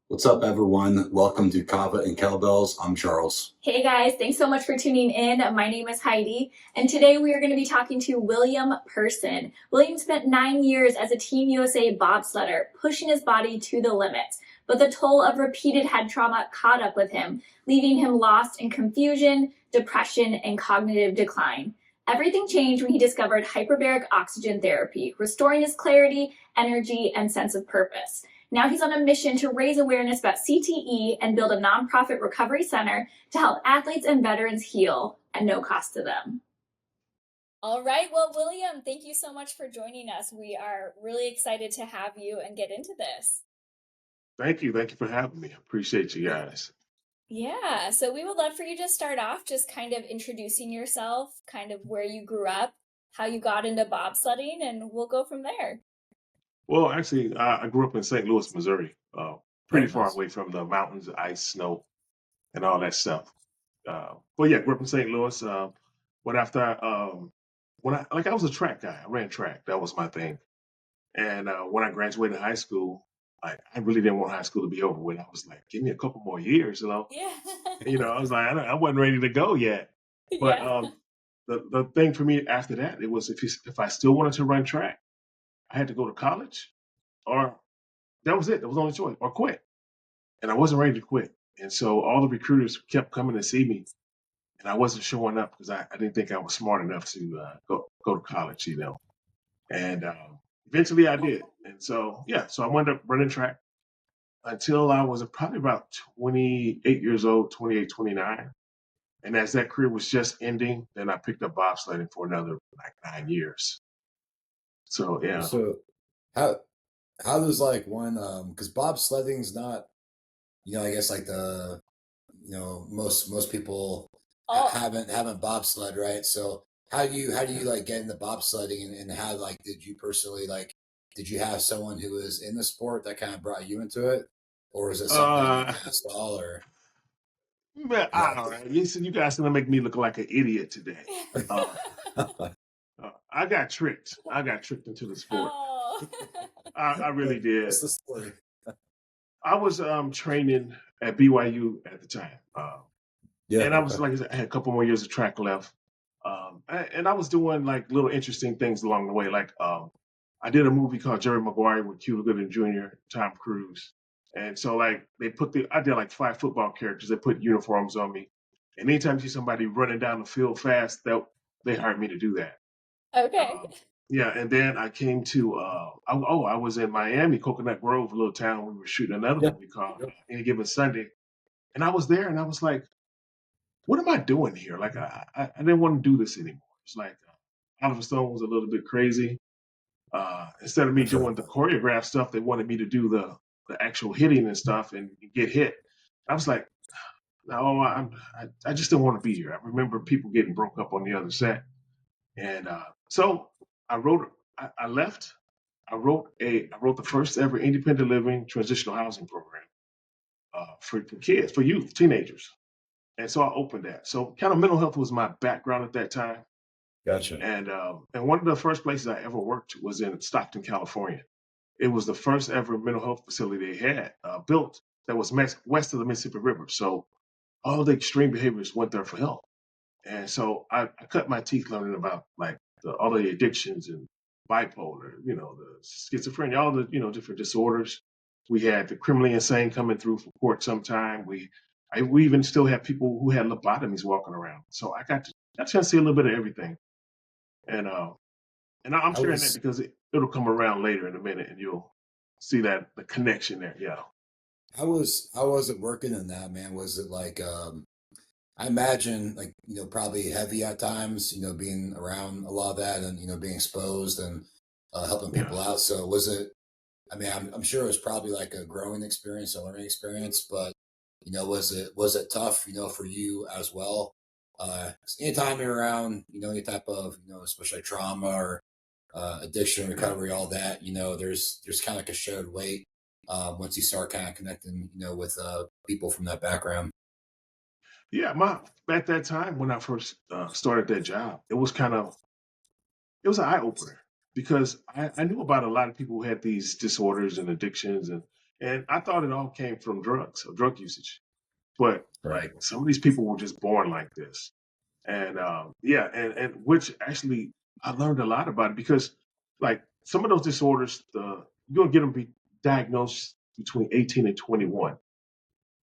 What's up, everyone? Welcome to Kava and Kettlebells. I'm Charles. Hey guys, thanks so much for tuning in. My name is Heidi, and today we are going to be talking to William Person. William spent 9 years as a Team USA Bobsledder, pushing his body to the limits, but the toll of repeated head trauma caught up with him, leaving him lost in confusion, depression, and cognitive decline. Everything changed when he discovered hyperbaric oxygen therapy, restoring his clarity, energy, and sense of purpose. Now he's on a mission to raise awareness about CTE and build a nonprofit recovery center to help athletes and veterans heal at no cost to them. All right. Well, William, thank you so much for joining us. We are really excited to have you and get into this. Thank you. Thank you for having me. Appreciate you guys. Yeah. So we would love for you to start off just kind of introducing yourself, kind of where you grew up, how you got into bobsledding, and we'll go from there. Well, actually, I grew up in St. Louis, Missouri, pretty far away from the mountains, ice, snow, and all that stuff. But yeah, grew up in St. Louis. But after, I was a track guy. I ran track. That was my thing. And when I graduated high school, I really didn't want high school to be over with. I was like, give me a couple more years, Yeah. I was like, I wasn't ready to go yet. But Yeah. the thing for me after that, it was if I still wanted to run track, I had to go to college, or that was it. That was the only choice, or quit. And I wasn't ready to quit. And so all the recruiters kept coming to see me, and I wasn't showing up because I didn't think I was smart enough to go to college, And eventually I did. And so, yeah, so I wound up running track until I was probably about 28 years old, 28, 29. And as that career was just ending, then I picked up bobsledding for another like 9 years. So, yeah. So, how how does like one because bobsledding's not, I guess like the most people Oh, haven't bobsled, right? So how do you like get into bobsledding, and how like did you personally, like, did you have someone who was in the sport that kind of brought you into it, or is it something that you Uh, kind of saw, or Man, yeah? I don't know. Listen, you guys gonna make me look like an idiot today. Uh, I got tricked. I got tricked into the sport. oh. I really did. What's the story? I was training at BYU at the time, Yeah, and I was okay. like I said, I had a couple more years of track left, and I was doing like little interesting things along the way. Like I did a movie called Jerry Maguire with Cuba Gooding Jr., Tom Cruise, and so like I did like 5 football characters. They put uniforms on me, and anytime you see somebody running down the field fast, they hired me to do that. Okay. Yeah, and then I came to I was in Miami, Coconut Grove, a little town. We were shooting another Yeah. movie called Any Given Sunday, and I was there, and I was like, "What am I doing here?" Like I didn't want to do this anymore. It's like Oliver Stone was a little bit crazy. Instead of me Sure. doing the choreographed stuff, they wanted me to do the actual hitting and stuff and get hit. I was like, no, I just didn't want to be here. I remember people getting broke up on the other set, and so I wrote. I left. I wrote the first ever independent living transitional housing program for kids, for youth, teenagers, and so I opened that. So kind of mental health was my background at that time, Gotcha. and one of the first places I ever worked was in Stockton, California. It was the first ever mental health facility they had built that was west of the Mississippi River. So all the extreme behaviors went there for help. And so I cut my teeth learning about like all the addictions and bipolar, the schizophrenia, all the, different disorders. We had the criminally insane coming through for court sometime. We even still have people who had lobotomies walking around. So got to see a little bit of everything. And I'm I sharing that was because it'll come around later in a minute and you'll see that the connection there. Yeah. how was it working in that, man? Was it like I imagine, like, probably heavy at times, being around a lot of that, and, being exposed, and helping Yeah. people out. So was it, I mean, I'm sure it was probably like a growing experience, a learning experience, but, was it tough, for you as well? 'Cause anytime you're around, any type of, especially trauma or addiction, Yeah. recovery, all that, there's kind of like a shared weight once you start kind of connecting, with people from that background. Yeah. At that time when I first started that job, it was an eye opener because I knew about a lot of people who had these disorders and addictions, and And I thought it all came from drugs or drug usage. But Right. like some of these people were just born like this. And yeah, and which actually I learned a lot about it because like some of those disorders, you're gonna get them be diagnosed between 18 and 21.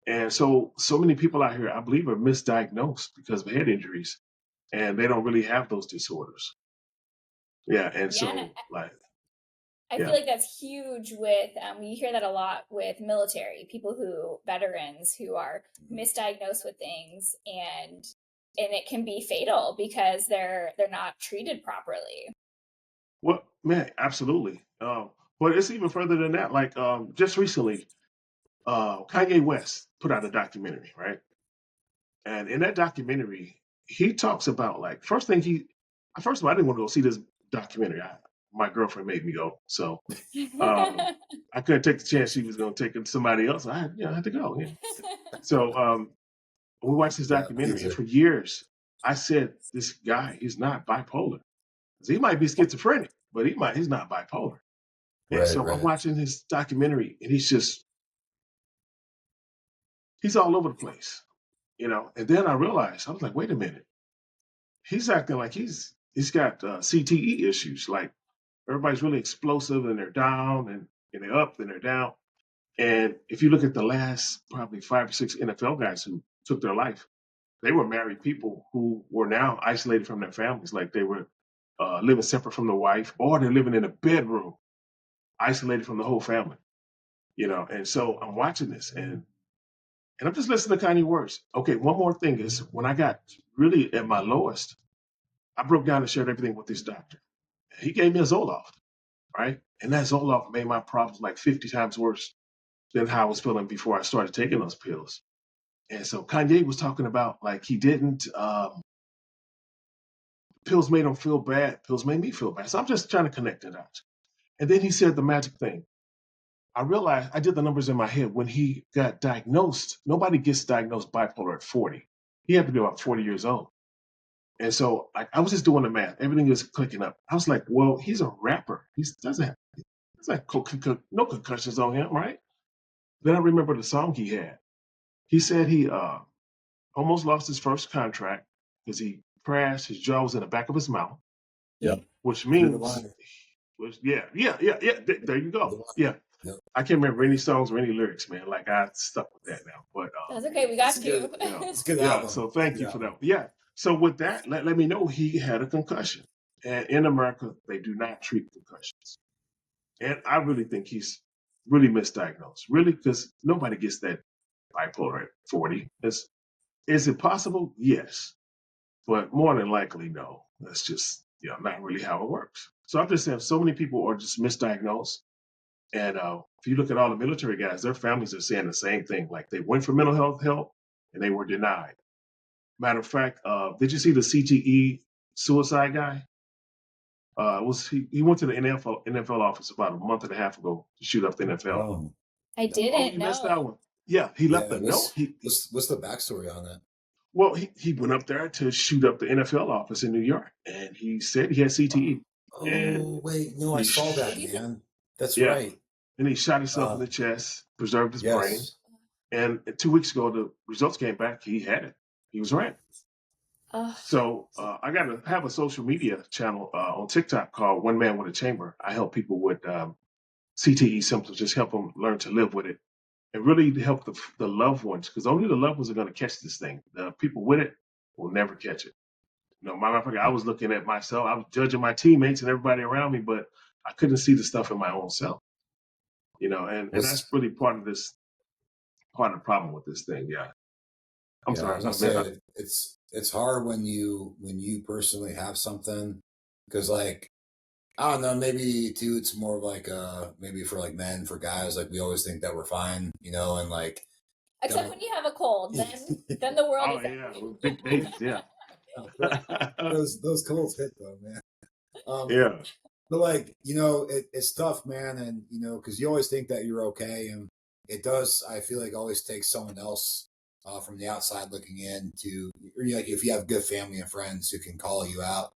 And so many people out here, I believe, are misdiagnosed because of head injuries, and they don't really have those disorders. Yeah, and Yeah, and so like I feel yeah, like that's huge with, you hear that a lot with military people veterans who are misdiagnosed with things, and it can be fatal because they're not treated properly. well, man, absolutely. But it's even further than that. Like just recently, Kanye West put out a documentary, right? And in that documentary, he talks about like first of all, I didn't want to go see this documentary. My girlfriend made me go, so um, I couldn't take the chance she was going to take it to somebody else. I had to go. Yeah. So we watched this Yeah, me documentary, and too. for years, I said this guy is not bipolar. He might be schizophrenic, but he's not bipolar. And Right, so I'm right. watching this documentary, and he's all over the place, you know. And then I realized I was like, wait a minute, he's acting like he's got CTE issues. Like everybody's really explosive, and they're down, and they're up, and they're down. And if you look at the last probably 5 or 6 NFL guys who took their life, they were married people who were now isolated from their families, like they were living separate from the wife, or they're living in a bedroom, isolated from the whole family. You know, and so I'm watching this, and I'm just listening to Kanye words. Okay, one more thing is when I got really at my lowest, I broke down and shared everything with this doctor. He gave me a Zoloft, right? And that Zoloft made my problems like 50 times worse than how I was feeling before I started taking those pills. And so Kanye was talking about like he didn't pills made him feel bad. Pills made me feel bad. So I'm just trying to connect the dots. And then he said the magic thing. I realized I did the numbers in my head when he got diagnosed. Nobody gets diagnosed bipolar at 40. He had to be about 40 years old. And so I was just doing the math. Everything is clicking up. I was like, well, he's a rapper. He doesn't have no concussions on him, right? Then I remember the song he had. He said he almost lost his first contract because he crashed. His jaw was in the back of his mouth, Yep. which Through the means, wire. yeah. There you Through the go. wire. Yeah. Yep. I can't remember any songs or any lyrics, man. Like I stuck with that now. But That's okay, we got you. It's a good yeah. album. So thank Good you for album. that. Yeah. So with that, let me know he had a concussion. And in America, they do not treat concussions. And I really think he's really misdiagnosed. Really, because nobody gets that bipolar at 40. Is it possible? Yes. But more than likely, no. That's just not really how it works. So I'm just saying so many people are just misdiagnosed. And if you look at all the military guys, their families are saying the same thing. Like they went for mental health help and they were denied. Matter of fact, did you see the CTE suicide guy? Was he went to the NFL office about a month and a half ago to shoot up the NFL. Oh, I no. Oh, didn't you missed that know. one. Yeah, he left Yeah. a note. What's the backstory on that? Well, he went up there to shoot up the NFL office in New York, and he said he had CTE, and Oh, wait, no, I he saw Did that, he say? man. That's yeah, right. and he shot himself in Uh, the chest, preserved his brain, yes. and 2 weeks ago the results came back. He had it. He was right. Oh, So I got to have a social media channel on TikTok called One Man with a Chamber. I help people with CTE symptoms, just help them learn to live with it, and really to help the loved ones, because only the loved ones are going to catch this thing. The people with it will never catch it. Matter of fact, I was looking at myself. I was judging my teammates and everybody around me, but I couldn't see the stuff in my own self. And that's Was really part of the problem with this thing. Yeah. I'm Yeah, I sorry. was gonna say it's hard when you personally have something because like I don't know, maybe too it's more of like maybe for like men, for guys, like we always think that we're fine, and like except don't when you have a cold, then the world Oh is yeah, ending. with big babies. Yeah. those colds hit though, man. Um, Yeah. but like it's tough, man, and because you always think that you're okay, and it does. I feel like always takes someone else from the outside looking in to, or like if you have good family and friends who can call you out,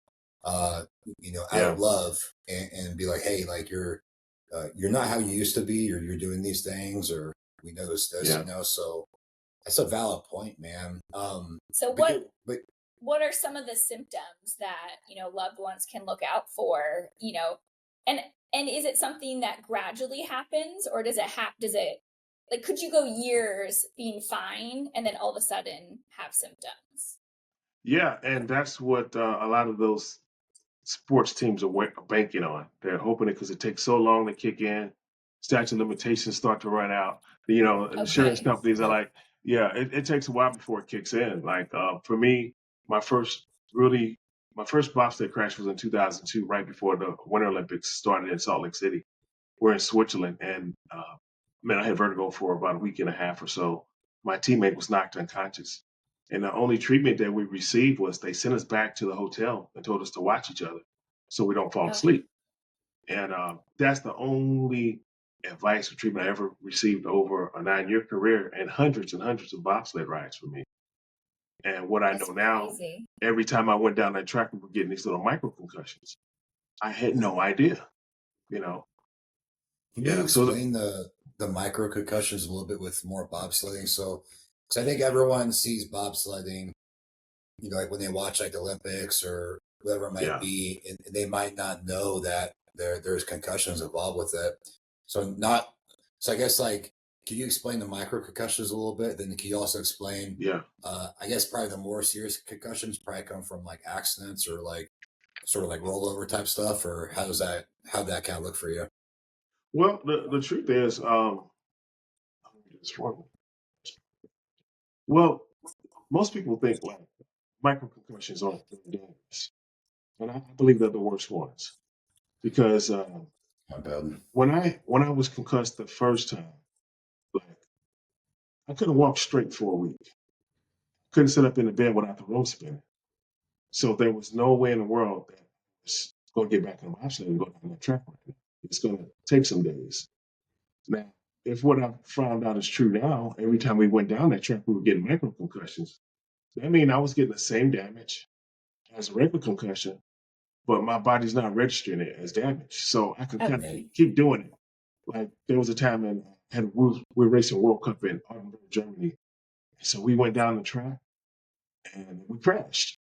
out Yeah. of love and be like, hey, like you're not how you used to be, or you're doing these things, or we noticed this, Yeah. so that's a valid point, man. So But but what are some of the symptoms that, loved ones can look out for, and is it something that gradually happens, or does it, like, could you go years being fine and then all of a sudden have symptoms? Yeah, and that's what a lot of those sports teams are banking on. They're hoping it because it takes so long to kick in. Statute of limitations start to run out. Insurance Okay. companies are right, like, yeah, it takes a while before it kicks in. Like for me, my first really my first bobsled crash was in 2002, right before the Winter Olympics started in Salt Lake City. We're in Switzerland, and man, I had vertigo for about a week and a half or so. My teammate was knocked unconscious, and the only treatment that we received was they sent us back to the hotel and told us to watch each other so we don't fall Oh, asleep. And that's the only advice or treatment I ever received over a 9-year career and hundreds of bobsled rides for me. And what I know that's now, crazy. every time I went down that track, we were getting these little micro concussions. I had no idea, you know. can you Yeah. So explain the micro concussions a little bit with more bobsledding? So, because I think everyone sees bobsledding, like when they watch like the Olympics or whatever it might yeah, be, and they might not know that there's concussions involved with it. So not so I guess like can you explain the micro concussions a little bit? Then can you also explain yeah. I guess probably the more serious concussions probably come from like accidents or like sort of like rollover type stuff, or how'd that kind of look for you? Well, the truth is, it's wrong. Well, most people think like micro concussions aren't very dangerous, and I believe they're the worst ones because My bad. when I was concussed the first time, like I couldn't walk straight for a week, couldn't sit up in the bed without the rope spinning. So there was no way in the world that I was going to get back on my option and go down that track right now. It's going to take some days. Now, if what I found out is true now, every time we went down that track, we were getting micro concussions. That means I was getting the same damage as a regular concussion, but my body's not registering it as damage. So I could kind of Okay. Right. keep doing it. Like there was a time in we were racing World Cup in Augsburg, Germany. So we went down the track and we crashed.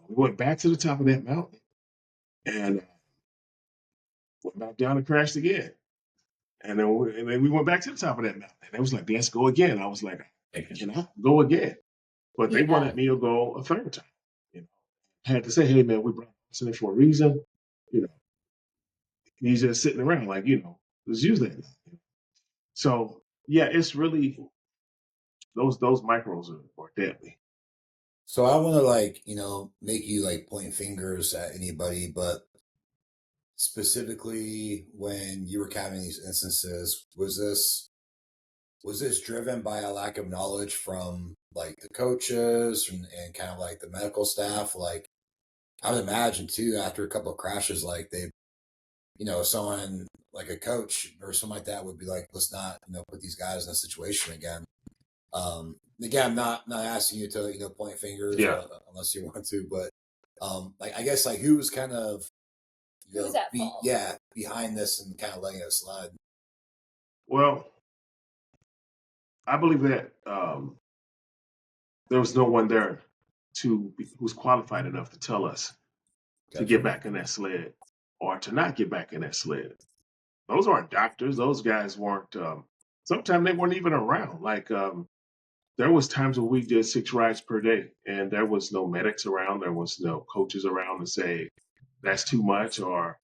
We went back to the top of that mountain and went back down and crashed again. And then we went back to the top of that mountain. And it was like, let's go again. I was like, can I go again? But they Yeah. wanted me to go a third time. You know, I had to say, hey man, we brought this in for a reason. You know, he's just sitting around like, let's use that. So yeah, it's really those micros are deadly. So I want to like, make you like point fingers at anybody, but specifically when you were having these instances, was this driven by a lack of knowledge from like the coaches and kind of like the medical staff? Like I would imagine too, after a couple of crashes, like someone like a coach or something like that would be like, let's not, put these guys in a situation again. Again, I'm not asking you to, point fingers Yeah. unless you want to, but like I guess like who's kind of, Who's at fault? behind this and kind of letting it slide. Well, I believe that there was no one there who's qualified enough to tell us to get Gotcha. back in that sled or to not get back in that sled. Those aren't doctors. Those guys weren't. Sometimes they weren't even around. Like there was times where we did 6 rides per day, and there was no medics around. There was no coaches around to say that's too much, or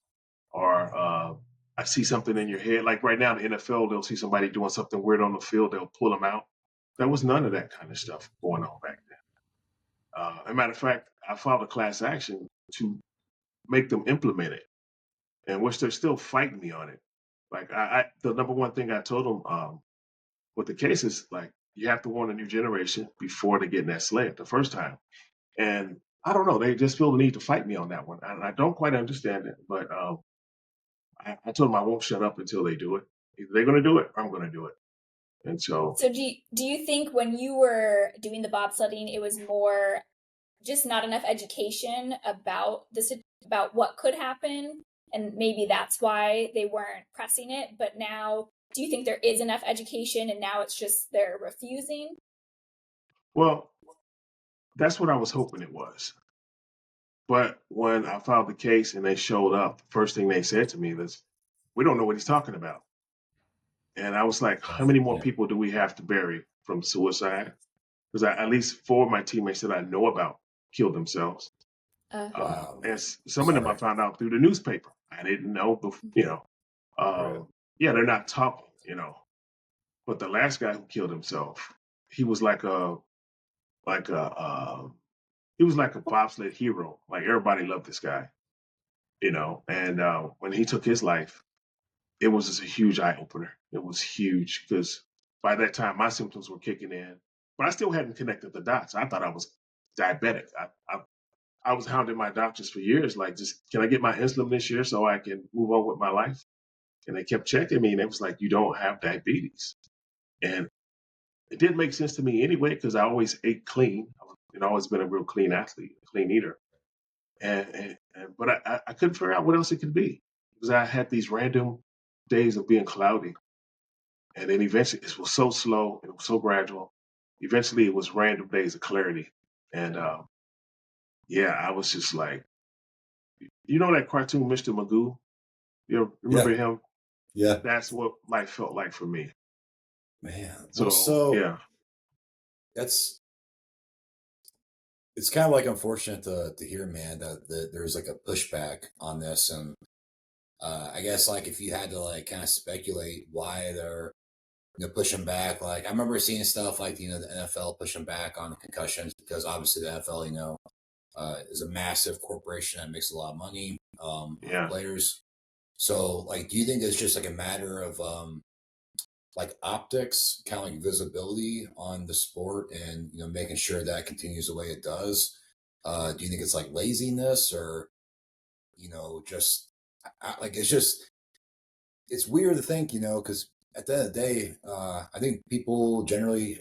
I see something in your head. Like right now, in the NFL, they'll see somebody doing something weird on the field. They'll pull them out. There was none of that kind of stuff going on back then. As a matter of fact, I filed a class action to make them implement it, and which they're still fighting me on it. Like the number one thing I told them with the case is like you have to warn a new generation before they get in that sled the first time. And I don't know, they just feel the need to fight me on that one, and I don't quite understand it. But I told them I won't shut up until they do it. Either they're going to do it, or I'm going to do it. And so, So do you think when you were doing the bobsledding, it was more just not enough education about about what could happen, and maybe that's why they weren't pressing it. But now, do you think there is enough education and now it's just they're refusing? Well, that's what I was hoping it was. But when I filed the case and they showed up, the first thing they said to me was, "We don't know what he's talking about." And I was like, "How many more Yeah. people do we have to bury from suicide?" Because at least four of my teammates that I know about killed themselves. Wow. And some of them I Sorry. found out through the newspaper. I didn't know, Right. yeah, they're not talking. But the last guy who killed himself, he was like a, he was like a bobsled hero. Like everybody loved this guy. And when he took his life, it was just a huge eye opener. It was huge because by that time my symptoms were kicking in, but I still hadn't connected the dots. I thought I was diabetic. I was hounding my doctors for years, like, just can I get my insulin this year so I can move on with my life? And they kept checking me, and it was like, you don't have diabetes. And it didn't make sense to me anyway because I always ate clean. I've always been a real clean athlete, a clean eater. But I couldn't figure out what else it could be because I had these random days of being cloudy, and then eventually it was so slow and it was so gradual. Eventually, it was random days of clarity, and yeah, I was just like, that cartoon, Mr. Magoo. You remember Yeah. him? Yeah. That's what life felt like for me. Man. Well, So so yeah, that's it's kind of like unfortunate to hear, man, that there's like a pushback on this. And I guess like if you had to like kind of speculate why they're pushing back, like I remember seeing stuff like the NFL pushing back on concussions because obviously the NFL is a massive corporation that makes a lot of money off yeah. players. So like, do you think it's just like a matter of like optics, kind of like visibility on the sport, and making sure that continues the way it does? Do you think it's like laziness, or just like it's weird to think, because at the end of the day, I think people generally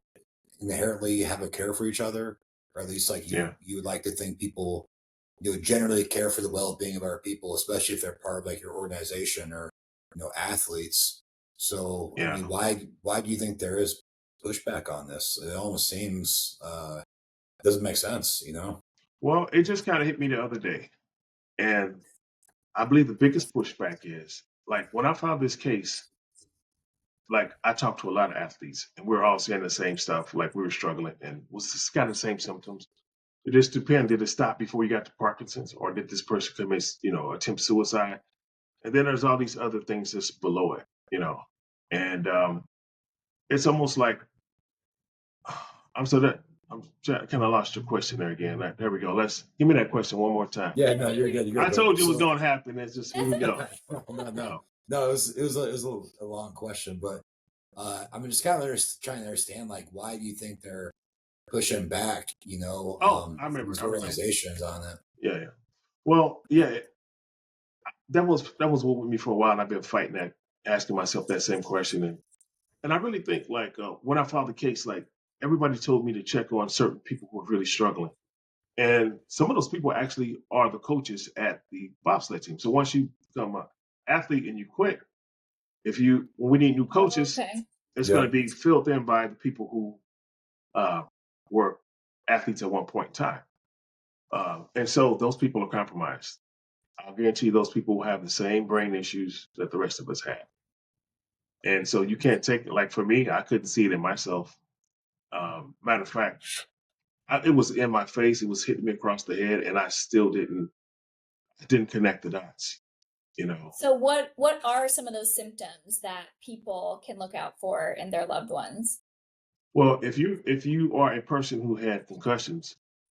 inherently have a care for each other, or at least like Yeah, you would like to think people generally care for the well-being of our people, especially if they're part of like your organization or athletes. So I yeah. mean, why do you think there is pushback on this? It almost seems doesn't make sense. Well, it just kind of hit me the other day, and I believe the biggest pushback is like when I filed this case. Like I talked to a lot of athletes, and we are all saying the same stuff. Like we were struggling, and was just kind of the same symptoms. It just depends. Did it stop before you got to Parkinson's, or did this person commit, attempt suicide? And then there's all these other things that's below it. And it's almost like I'm so that I'm kind of lost your question there again. There we go. Let's give me that question one more time. Yeah, no, you're good. You're I good. But told you it was so going to happen. It's just here we go. no, no, No. no. It was a long question, but I'm just kind of trying to understand like why do you think they're pushing back, Oh, I remember. these I remember. organizations on it? Yeah, yeah. Well, yeah. That was with me for a while, and I've been fighting that, asking myself that same question, and I really think like when I filed the case, like everybody told me to check on certain people who are really struggling, and some of those people actually are the coaches at the bobsled team. So once you become an athlete and you quit, if you when we need new Oh, coaches, okay. it's going Yeah. to be filled in by the people who uh, were athletes at one point in time, and so those people are compromised. I'll guarantee those people will have the same brain issues that the rest of us have. And so you can't take it. Like for me, I couldn't see it in myself. Matter of fact, it was in my face. It was hitting me across the head, and I still didn't connect the dots. You know. So what are some of those symptoms that people can look out for in their loved ones? Well, if you are a person who had concussions,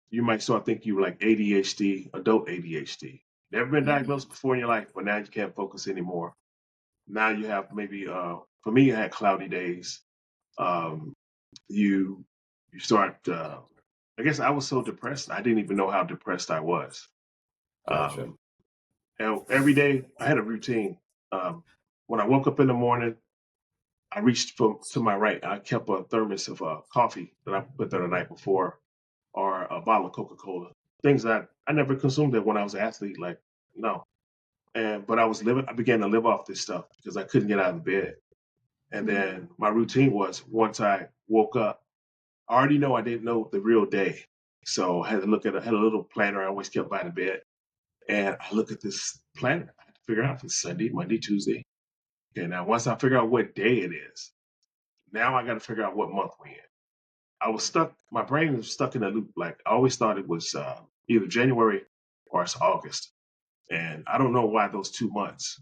you might start thinking you were like ADHD, adult ADHD. Never been Hmm. diagnosed before in your life, but now you can't focus anymore. Now you have maybe for me, I had cloudy days. Um, you you start I guess I was so depressed I didn't even know how depressed I was. Gotcha. um and every day I had a routine. When I woke up in the morning, I reached to my right. I kept a thermos of coffee that I put there the night before, or a bottle of Coca-Cola, things that I never consumed it when I was an athlete. Like, no. but I began to live off this stuff because I couldn't get out of the bed. And Mhm. then my routine was once I woke up, I already know I didn't know the real day. So I had to had a little planner I always kept by the bed. And I look at this planner. I had to figure out if it's Sunday, Monday, Tuesday. Okay, now once I figure out what day it is, now I got to figure out what month we're in. I was stuck, my brain was stuck in a loop. Like I always thought it was either January or it's August. And I don't know why those 2 months.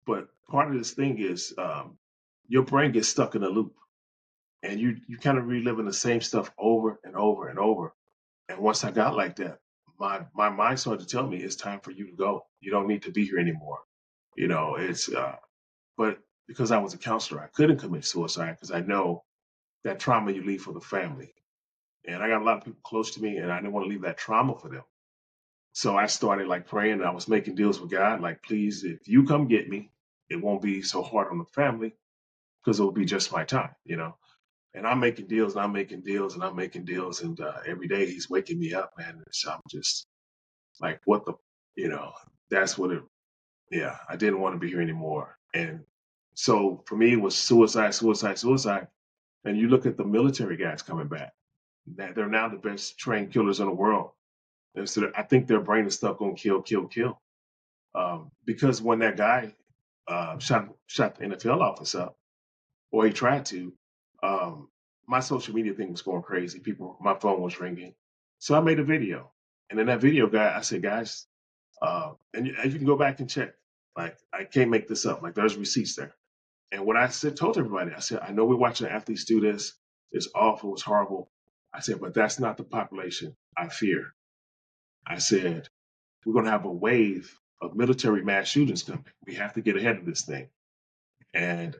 But part of this thing is your brain gets stuck in a loop and you kind of reliving the same stuff over and over and over. And once I got like that, my mind started to tell me it's time for you to go. You don't need to be here anymore. It's but because I was a counselor, I couldn't commit suicide because I know that trauma you leave for the family. And I got a lot of people close to me and I didn't want to leave that trauma for them. So I started like praying and I was making deals with God, like, please, if you come get me, it won't be so hard on the family because it will be just my time. And I'm making deals and I'm making deals and I'm making deals. And every day he's waking me up, man. And so I'm just like, what the, you know, that's what it, yeah, I didn't want to be here anymore. And so for me, it was suicide, suicide, suicide. And you look at the military guys coming back, that they're now the best trained killers in the world. And so I think their brain is stuck on kill, kill, kill. Because when that guy shot the NFL office up, or he tried to, um, my social media thing was going crazy. My phone was ringing. So I made a video. And in that video, I said, guys, and you can go back and check. Like, I can't make this up. Like, there's receipts there. And what I told everybody, I said, I know we're watching athletes do this. It's awful. It's horrible. I said, but that's not the population I fear. I said, we're going to have a wave of military mass shootings coming. We have to get ahead of this thing. And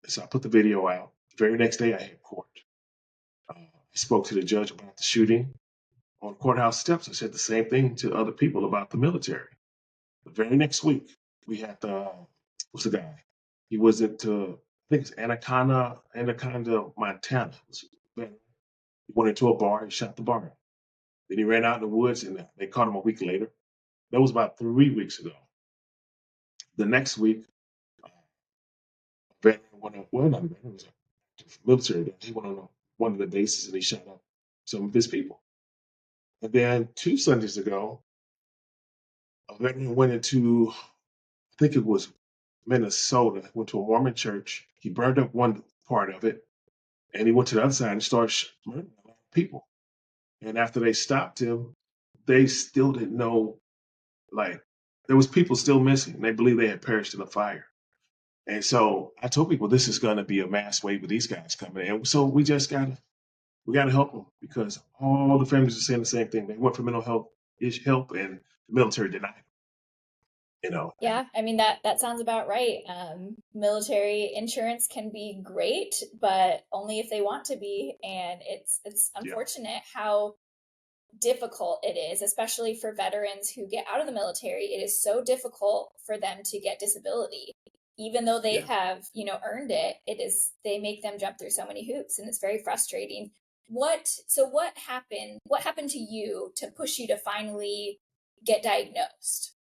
so I put the video out. The very next day, I had court. I spoke to the judge about the shooting on courthouse steps. I said the same thing to other people about the military. The very next week, we had what's the guy? He was at, I think it's Anaconda, Montana. He went into a bar, he shot the bar. Then he ran out in the woods and they caught him a week later. That was about 3 weeks ago. The next week, veteran well, not a veteran, was a military guy. He went on one of the bases and he shot up some of his people. And then 2 Sundays ago, a veteran went into, I think it was Minnesota, went to a Mormon church. He burned up one part of it and he went to the other side and started murdering a lot of people. And after they stopped him, they still didn't know, like, there was people still missing. They believed they had perished in the fire. And so I told people this is going to be a mass wave of these guys coming. And so we gotta help them because all the families are saying the same thing. They went for mental health help, and the military denied it. You know, Yeah, I mean that sounds about right. Military insurance can be great, but only if they want to be, and it's yeah, unfortunate how difficult it is, especially for veterans who get out of the military. It is so difficult for them to get disability, even though they yeah. have earned it. They make them jump through so many hoops, and it's very frustrating. What happened to you to push you to finally get diagnosed?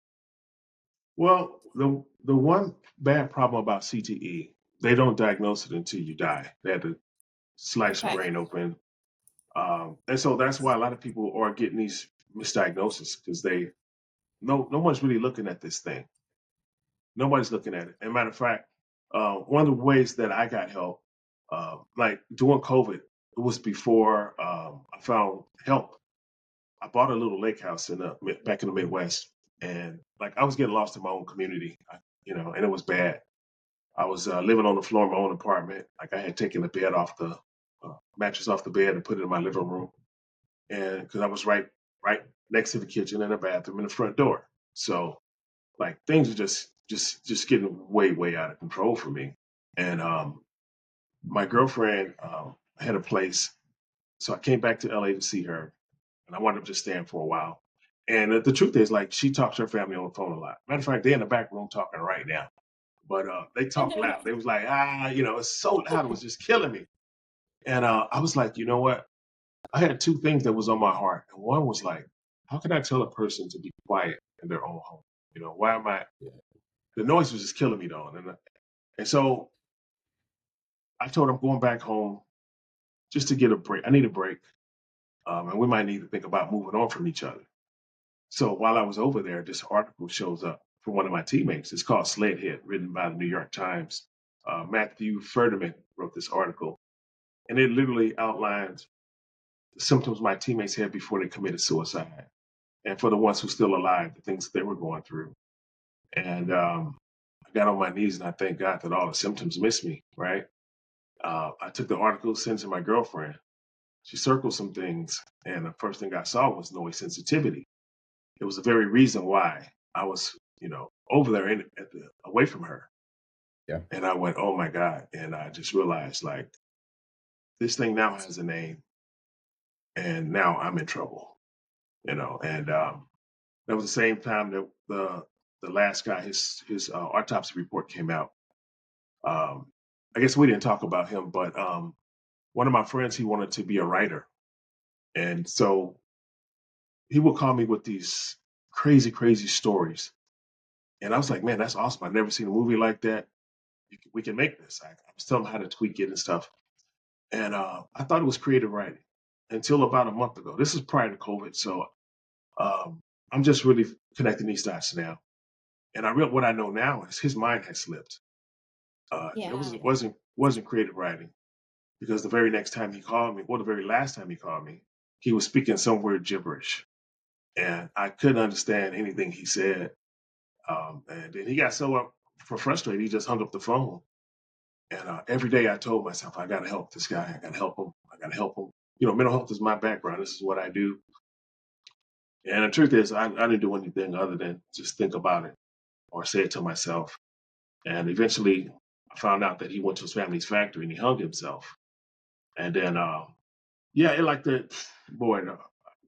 Well, the one bad problem about CTE, they don't diagnose it until you die. They had to slice your Okay. brain open, and so that's why a lot of people are getting these misdiagnoses because no one's really looking at this thing. Nobody's looking at it. And matter of fact, one of the ways that I got help, like during COVID, it was before I found help. I bought a little lake house back in the Midwest, and like I was getting lost in my own community, and it was bad. I was living on the floor of my own apartment. Like I had taken the bed off the mattress off the bed and put it in my living room, and because I was right next to the kitchen and the bathroom and the front door, so like things are just getting way out of control for me. And my girlfriend had a place, so I came back to LA to see her, and I wound up just staying for a while. And the truth is, like, she talks to her family on the phone a lot. Matter of fact, they're in the back room talking right now. But they talk loud. They was like, it's so loud, it was just killing me. And I was like, you know what? I had two things that was on my heart. And one was like, how can I tell a person to be quiet in their own home? Why am I? Yeah. The noise was just killing me, though. And so I told him I'm going back home just to get a break. I need a break. And we might need to think about moving on from each other. So while I was over there, this article shows up from one of my teammates. It's called Sledhead, written by the New York Times. Matthew Furterman wrote this article, and it literally outlines the symptoms my teammates had before they committed suicide. And for the ones who are still alive, the things they were going through. And I got on my knees and I thank God that all the symptoms missed me, right? I took the article, sent it to my girlfriend. She circled some things, and the first thing I saw was noise sensitivity. It was the very reason why I was, over there away from her. Yeah. And I went, oh my God. And I just realized, like, this thing now has a name, and now I'm in trouble, And that was the same time that the last guy, his autopsy report came out. I guess we didn't talk about him, but one of my friends, he wanted to be a writer, and so he would call me with these crazy, crazy stories. And I was like, man, that's awesome. I've never seen a movie like that. We can make this. I was telling him how to tweak it and stuff. And I thought it was creative writing until about a month ago. This is prior to COVID. So I'm just really connecting these dots now. And what I know now is his mind has slipped. It Yeah. wasn't creative writing, because the very next time he called me, well, the very last time he called me, he was speaking some weird gibberish, and I couldn't understand anything he said. And then he got so frustrated, he just hung up the phone. And every day I told myself, I got to help this guy. I got to help him. I got to help him. Mental health is my background. This is what I do. And the truth is, I didn't do anything other than just think about it or say it to myself. And eventually, I found out that he went to his family's factory and he hung himself. And then, yeah, it like that, boy, the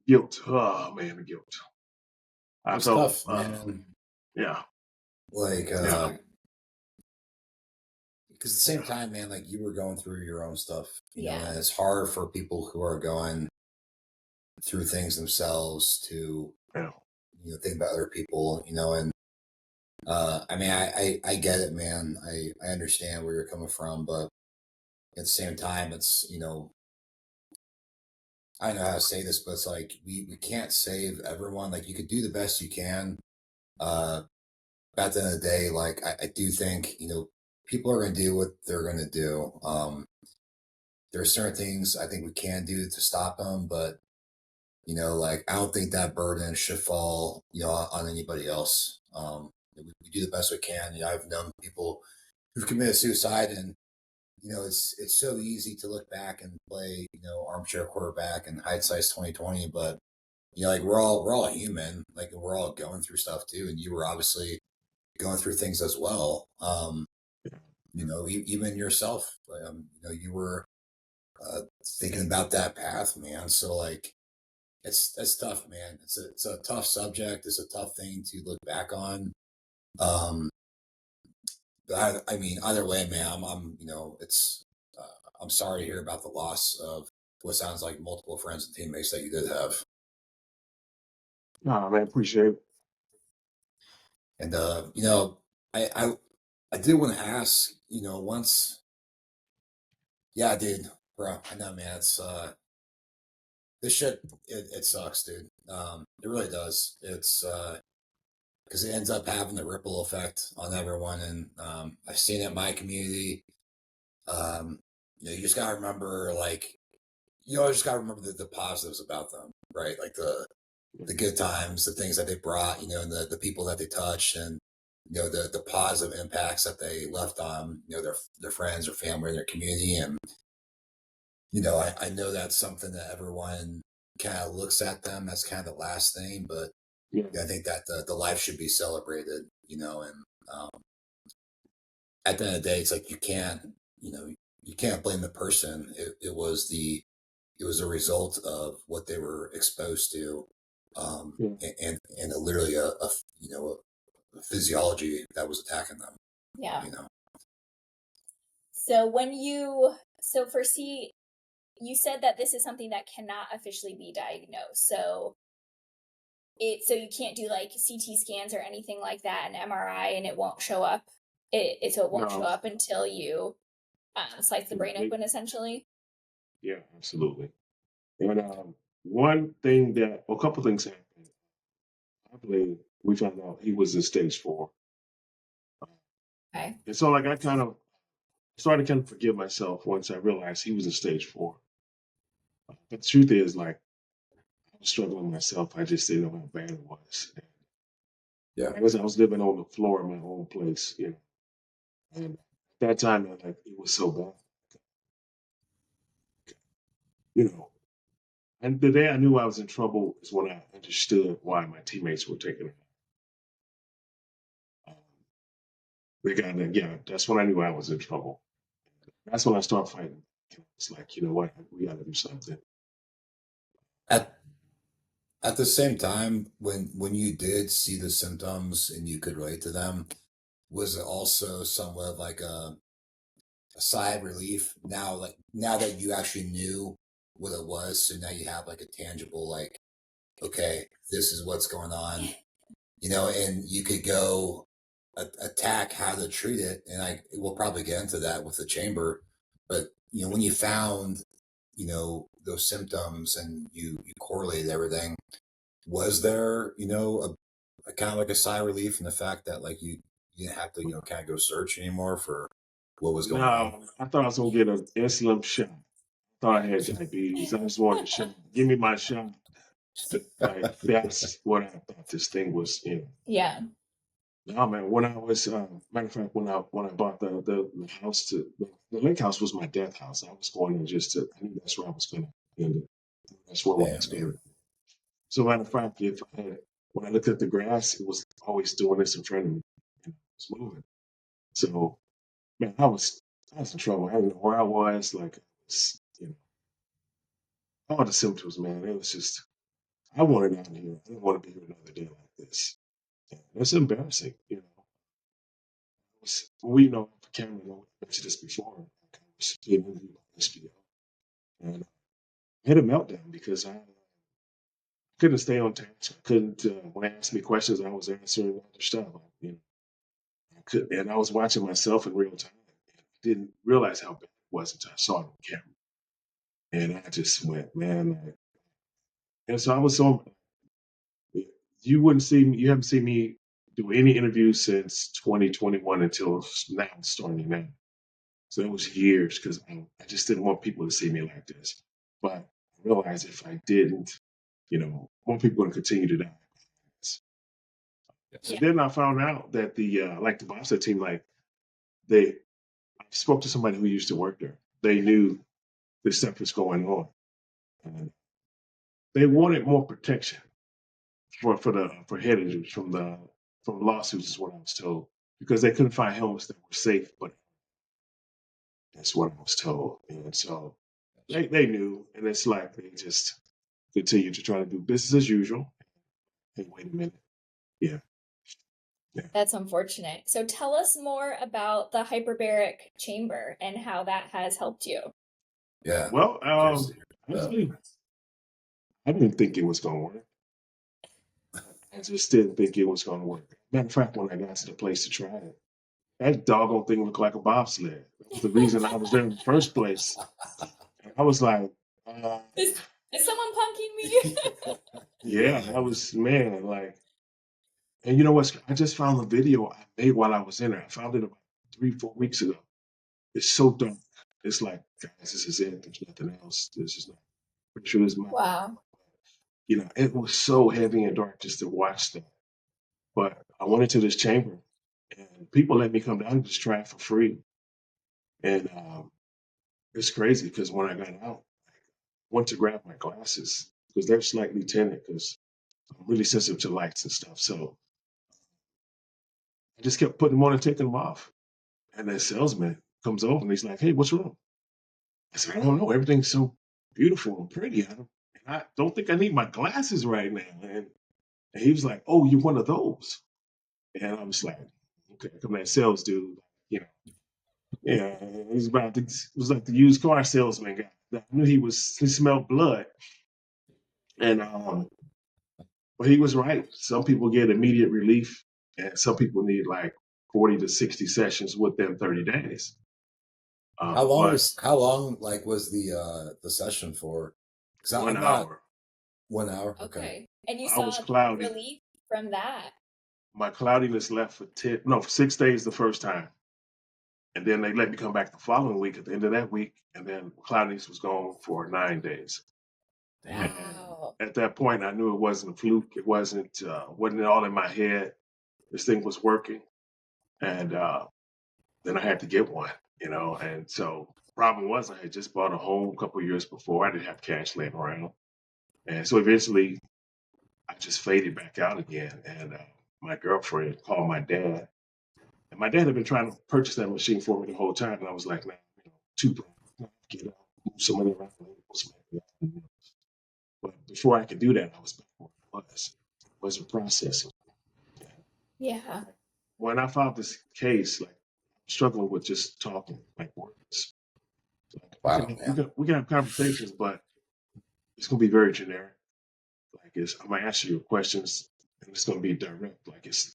guilt. Oh, man, the guilt. I It's felt, tough, man. yeah, Like, yeah, because at the same time, man, like you were going through your own stuff, Yeah. and it's hard for people who are going through things themselves to, yeah, think about other people, and I mean, I get it, man. I understand where you're coming from, but at the same time, it's, I don't know how to say this, but it's like we can't save everyone. Like you could do the best you can. Uh, but at the end of the day, like I do think, people are gonna do what they're gonna do. There are certain things I think we can do to stop them, but like I don't think that burden should fall, on anybody else. We do the best we can. I've known people who've committed suicide, and it's so easy to look back and play, armchair quarterback and hindsight's 2020, but like we're all human, like we're all going through stuff too, and you were obviously going through things as well. Even yourself, you were thinking about that path, man. So like, it's tough, man. It's a tough subject. It's a tough thing to look back on. Um, but I mean, either way, man, it's. I'm sorry to hear about the loss of what sounds like multiple friends and teammates that you did have. nah, man, appreciate it. And I did want to ask, once, yeah, dude, bro, I know, man. It's this shit. It sucks, dude. It really does. It's because it ends up having the ripple effect on everyone, and I've seen it in my community. Um, you just gotta remember, like, you always just gotta remember the positives about them, right? Like the good times, the things that they brought, and the people that they touched, and the positive impacts that they left on their friends or family or their community. And I know that's something that everyone kind of looks at them as kind of the last thing, but Yeah, I think that the life should be celebrated, and um, at the end of the day, it's like you can't blame the person. It was a result of what they were exposed to, yeah. and literally a physiology that was attacking them. Yeah. You know, So for C, you said that this is something that cannot officially be diagnosed. So so you can't do like CT scans or anything like that, and MRI, and it won't show up. So it won't show No, up until you slice the brain absolutely. open, essentially. Yeah, absolutely. And one thing that, a couple things happened. I believe we found out he was in stage 4. Okay. And so, like, I kind of started to kind of forgive myself once I realized he was in stage 4. But the truth is, like, I was struggling myself. I just didn't know how bad it was. Yeah. I was living on the floor of my own place, And at that time, like, it was so bad, you know. And the day I knew I was in trouble is when I understood why my teammates were taking it. Um, they got it. Yeah, that's when I knew I was in trouble. That's when I started fighting. It's like, you know what, we got to do something. At at the same time, when you did see the symptoms and you could relate to them, was it also somewhat of like a sigh of relief now, like now that you actually knew what it was, so now you have like a tangible, like, okay, this is what's going on, and you could go attack how to treat it, and we'll probably get into that with the chamber, but when you found those symptoms and you correlated everything, was there a kind of like a sigh of relief in the fact that like you didn't have to kind of go search anymore for what was going on? No, I thought I was going to get an insulin shot. I thought I had diabetes. I just wanted a shot. Give me my shot. Like, that's what I thought this thing was. Yeah. No, man. When I was, matter of fact, when I bought the house the lake house was my death house. I was going there I knew that's where I was going to end it. That's where I was Damn, going. man. So matter of fact, when I looked at the grass, it was always doing this in front of me. It was moving. So, man, I was in trouble. I didn't know where I was. Like, all the symptoms, man. It was just, I wanted out of here. I didn't want to be here another day like this. And it's embarrassing. We know for camera, I mentioned this before. Like, I was getting interviewed by HBO, and I had a meltdown because I couldn't stay on task. I couldn't. When they asked me questions, I was answering other stuff. I could, and I was watching myself in real time. And I didn't realize how bad it was until I saw it on camera, and I just went, man. And so I was so. You wouldn't see me. You haven't seen me do any interviews since 2021 until now, starting now. So it was years because I just didn't want people to see me like this. But I realized if I didn't, more people would continue to die. And Yeah. then I found out that the Bobsled team, like, I spoke to somebody who used to work there. They knew this stuff was going on, and they wanted more protection for head injuries from lawsuits, is what I was told, because they couldn't find helmets that were safe. But that's what I was told, and so they knew, and it's like they just continue to try to do business as usual. Hey, wait a minute. Yeah. Yeah. That's unfortunate. So tell us more about the hyperbaric chamber and how that has helped you. Yeah, Well, curious to hear about. honestly, I didn't think it was going to work. I just didn't think it was going to work. Matter of fact, when I got to the place to try it, that doggone thing looked like a bobsled. That was the reason I was there in the first place. And I was like, Is someone punking me? yeah, I was, man, like, and you know what? I just found the video I made while I was in there. I found it about 3, 4 weeks ago. It's so dark. It's like, guys, this is it. There's nothing else. This is not, pretty sure this is my, Wow. it was so heavy and dark just to watch that. But I went into this chamber and people let me come down and just try it for free. And it's crazy because when I got out, I went to grab my glasses because they're slightly tinted because I'm really sensitive to lights and stuff. So I just kept putting them on and taking them off. And that salesman comes over and he's like, "Hey, what's wrong?" I said, "I don't know. Everything's so beautiful and pretty. I don't think I need my glasses right now." And he was like, "Oh, you're one of those." And I was like, "Okay, come that sales dude, you know." Yeah, he was like the used car salesman guy. I knew he smelled blood. And But he was right. Some people get immediate relief, and some people need like 40 to 60 sessions within 30 days. But How long like was the session for? Because one I'm not hour, 1 hour. Okay. Okay. And you I was saw cloudy. relief from that? My cloudiness left for for 6 days the first time. And then they let me come back the following week at the end of that week. And then cloudiness was gone for 9 days. Damn. And Wow. at that point, I knew it wasn't a fluke. It wasn't all in my head. This thing was working. And then I had to get one, And so problem was I had just bought a home a couple of years before. I didn't have cash laying around. And so eventually I just faded back out again. And my girlfriend called my dad. And my dad had been trying to purchase that machine for me the whole time. And I was like, man, too broke. Get up, move some money around. But before I could do that, I was back where I wasn't processing. Yeah. When I filed this case, like struggling with just talking, like words. Wow. We can have conversations, but it's gonna be very generic. Like I'm gonna answer your questions, and it's gonna be direct. Like it's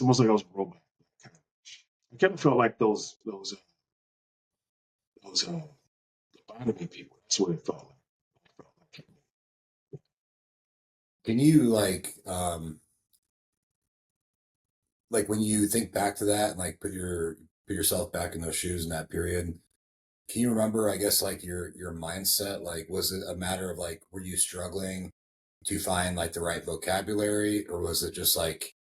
almost like I was a robot. I kind of felt like those lobotomy people. That's what it felt like. Can you like when you think back to that and like put yourself back in those shoes in that period? Can you remember, I guess, like your mindset? Like, was it a matter of like, were you struggling to find like the right vocabulary, or was it just like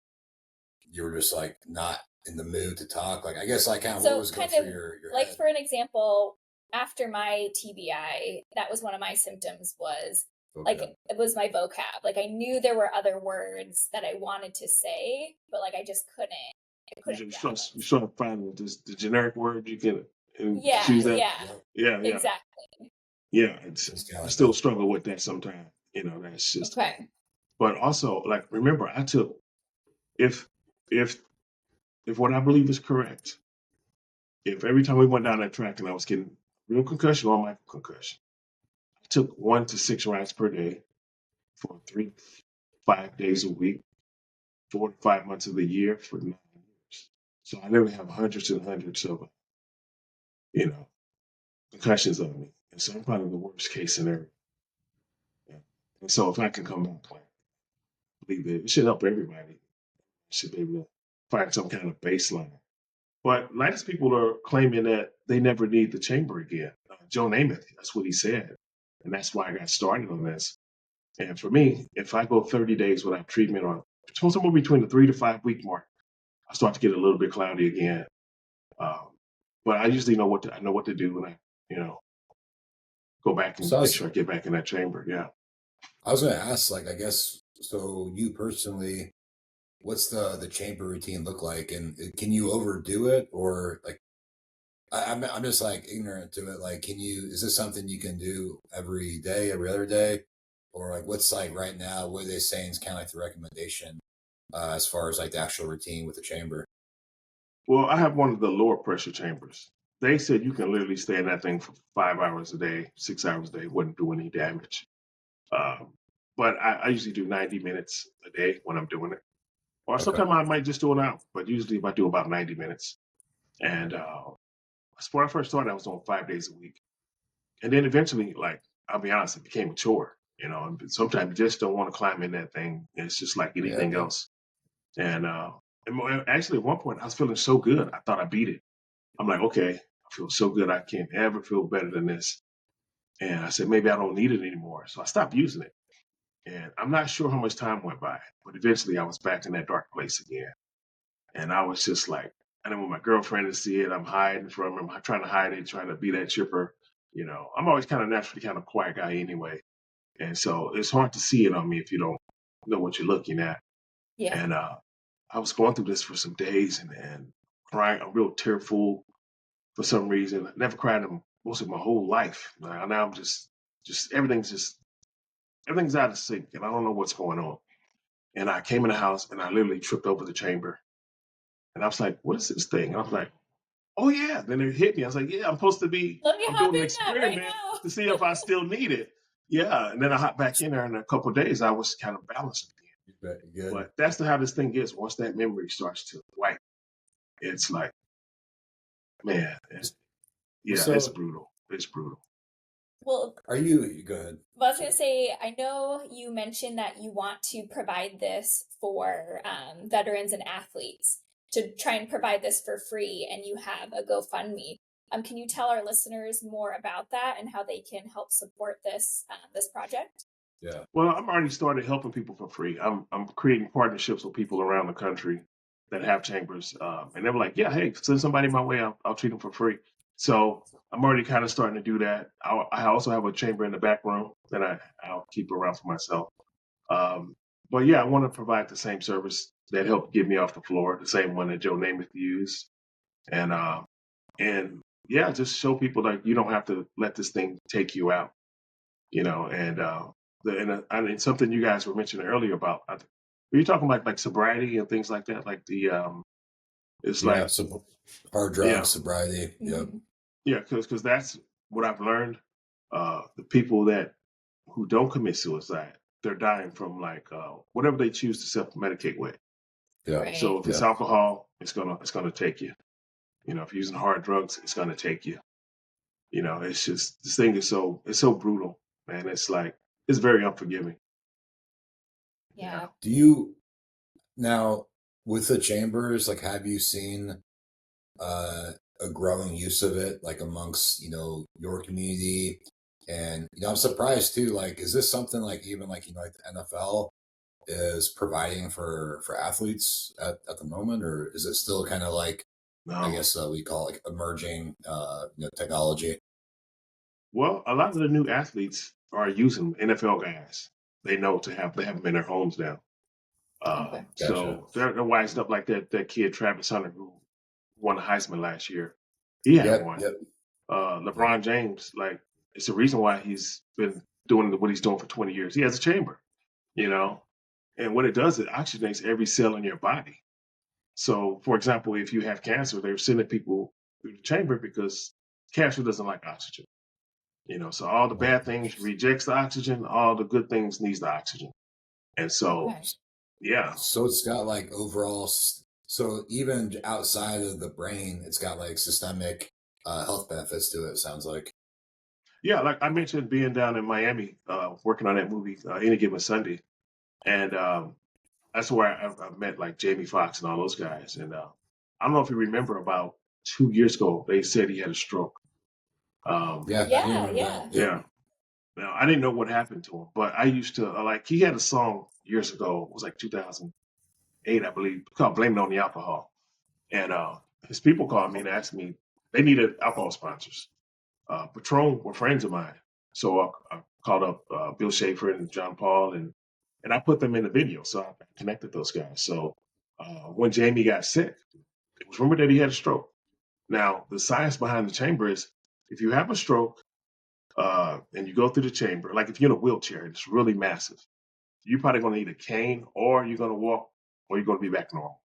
you were just like not in the mood to talk? Like, I guess like kind of what So was going kind of through your like head? for an example, after my TBI, that was one of my symptoms was like Okay. it was my vocab. Like I knew there were other words that I wanted to say, but like I just couldn't. I couldn't grab them. You sort of find the generic word you can and Yeah, choose that. yeah, Yeah. exactly. Yeah, It's kind of I like still that. struggle with that sometimes. That's just. Okay. But also, like, remember, I took if if if what I believe is correct, if every time we went down that track and I was getting real concussion or micro concussion, I took 1 to 6 rides per day for 3 5 days a week, 4 to 5 months of the year for 9 years. So I literally have hundreds and hundreds of you know concussions on me, and so I'm probably the worst case scenario. Yeah. And so if I can come back, like, believe it should help everybody. Should be able to find some kind of baseline. But latest people are claiming that they never need the chamber again. Joe Namath, that's what he said. And that's why I got started on this. And for me, if I go 30 days without treatment or somewhere between the 3 to 5 week mark, I start to get a little bit cloudy again. Um, but I usually know I know what to do when I, go back and So make sure I get back in that chamber. Yeah. I was going to ask, like, I guess, so you personally, what's the chamber routine look like, and can you overdo it, or like I'm just like ignorant to it. Like, is this something you can do every day, every other day, or like what's like right now? What are they saying is kind of like the recommendation as far as like the actual routine with the chamber? Well, I have one of the lower pressure chambers. They said you can literally stay in that thing for 5 hours a day, 6 hours a day, wouldn't do any damage. Um, but I usually do 90 minutes a day when I'm doing it. Or Okay. sometimes I might just do an hour, but usually if I do about 90 minutes. And when I first started, I was on 5 days a week. And then eventually, like, I'll be honest, it became a chore. And sometimes you just don't want to climb in that thing. It's just like anything Yeah. else. And actually, at one point, I was feeling so good, I thought I beat it. I'm like, okay, I feel so good. I can't ever feel better than this. And I said, maybe I don't need it anymore. So I stopped using it. And I'm not sure how much time went by, but eventually I was back in that dark place again. And I was just like, I didn't want my girlfriend to see it. I'm hiding from her. I'm trying to hide it, trying to be that chipper. I'm always kind of naturally kind of quiet guy anyway. And so it's hard to see it on me if you don't know what you're looking at. Yeah. And I was going through this for some days and crying. I'm real tearful for some reason. I never cried in most of my whole life. Now I'm just everything's out of sync, and I don't know what's going on. And I came in the house and I literally tripped over the chamber. And I was like, what is this thing? And I was like, oh yeah. Then it hit me. I was like, yeah, Let me I'm hop doing in an that right experiment now. to see if I still need it. Yeah. And then I hopped back in there, and in a couple of days I was kind of balanced again. Good. But that's how this thing gets. Once that memory starts to wipe, it's like, man, Well, yeah, it's so brutal. It's brutal. Well, are you go ahead? well, I was going to say, I know you mentioned that you want to provide this for veterans and athletes to try and provide this for free, and you have a GoFundMe. Can you tell our listeners more about that and how they can help support this project? Yeah. Well, I'm already started helping people for free. I'm creating partnerships with people around the country that have chambers, and they were like, "Yeah, hey, send somebody my way. I'll treat them for free." So I'm already kind of starting to do that. I also have a chamber in the back room that I'll keep around for myself. Um, but yeah, I want to provide the same service that helped get me off the floor, the same one that Joe Namath used, and and yeah, just show people like you don't have to let this thing take you out, and and something you guys were mentioning earlier about, were you talking about like sobriety and things like that? Like it's Yeah. like, So hard yeah, drugs, sobriety. Yep. Mhm. yeah, because that's what I've learned. The people who don't commit suicide, they're dying from like whatever they choose to self medicate with. Yeah. Right. So if it's Yeah. alcohol, it's gonna take you. If you're using hard drugs, it's gonna take you. It's just this thing is so brutal, man. It's like it's very unforgiving. Yeah. Yeah. Do you now with the chambers, like have you seen uh a growing use of it like amongst, your community? And I'm surprised too, like is this something like even like like the NFL is providing for athletes at the moment, or is it still kind of like I No. guess we call it like emerging technology? Well, a lot of the new athletes are using NFL guys. They have them in their homes now. Okay. Gotcha. So they're wised up like that kid Travis Hunter who won the Heisman last year. He had Yep, one. yep, yep. LeBron James, like it's the reason why he's been doing what he's doing for 20 years. He has a chamber, you know, and what it does, it oxygenates every cell in your body. So, for example, if you have cancer, they're sending people through the chamber because cancer doesn't like oxygen. So all the Well, bad things rejects the oxygen, all the good things needs the oxygen. And so, Okay. yeah, so it's got like overall, so even outside of the brain, it's got like systemic health benefits to it. It sounds like. yeah, like I mentioned, being down in Miami, working on that movie, Any Given Sunday, and that's where I met like Jamie Foxx and all those guys. And I don't know if you remember, about 2 years ago, they said he had a stroke. Um, Yeah, I do Yeah. remember that. Yeah. Yep. yeah, now I didn't know what happened to him, but I used to like he had a song years ago. It was like 2008, I believe, called "Blame It on the Alcohol." And his people called me and asked me they needed alcohol sponsors. Patron were friends of mine, so I called up Bill Schaefer and John Paul, and I put them in the video. So I connected those guys. So when Jamie got sick, it was rumored that he had a stroke. Now the science behind the chamber is if you have a stroke and you go through the chamber, like if you're in a wheelchair and it's really massive, you're probably going to need a cane, or you're going to walk, or you're going to be back normal.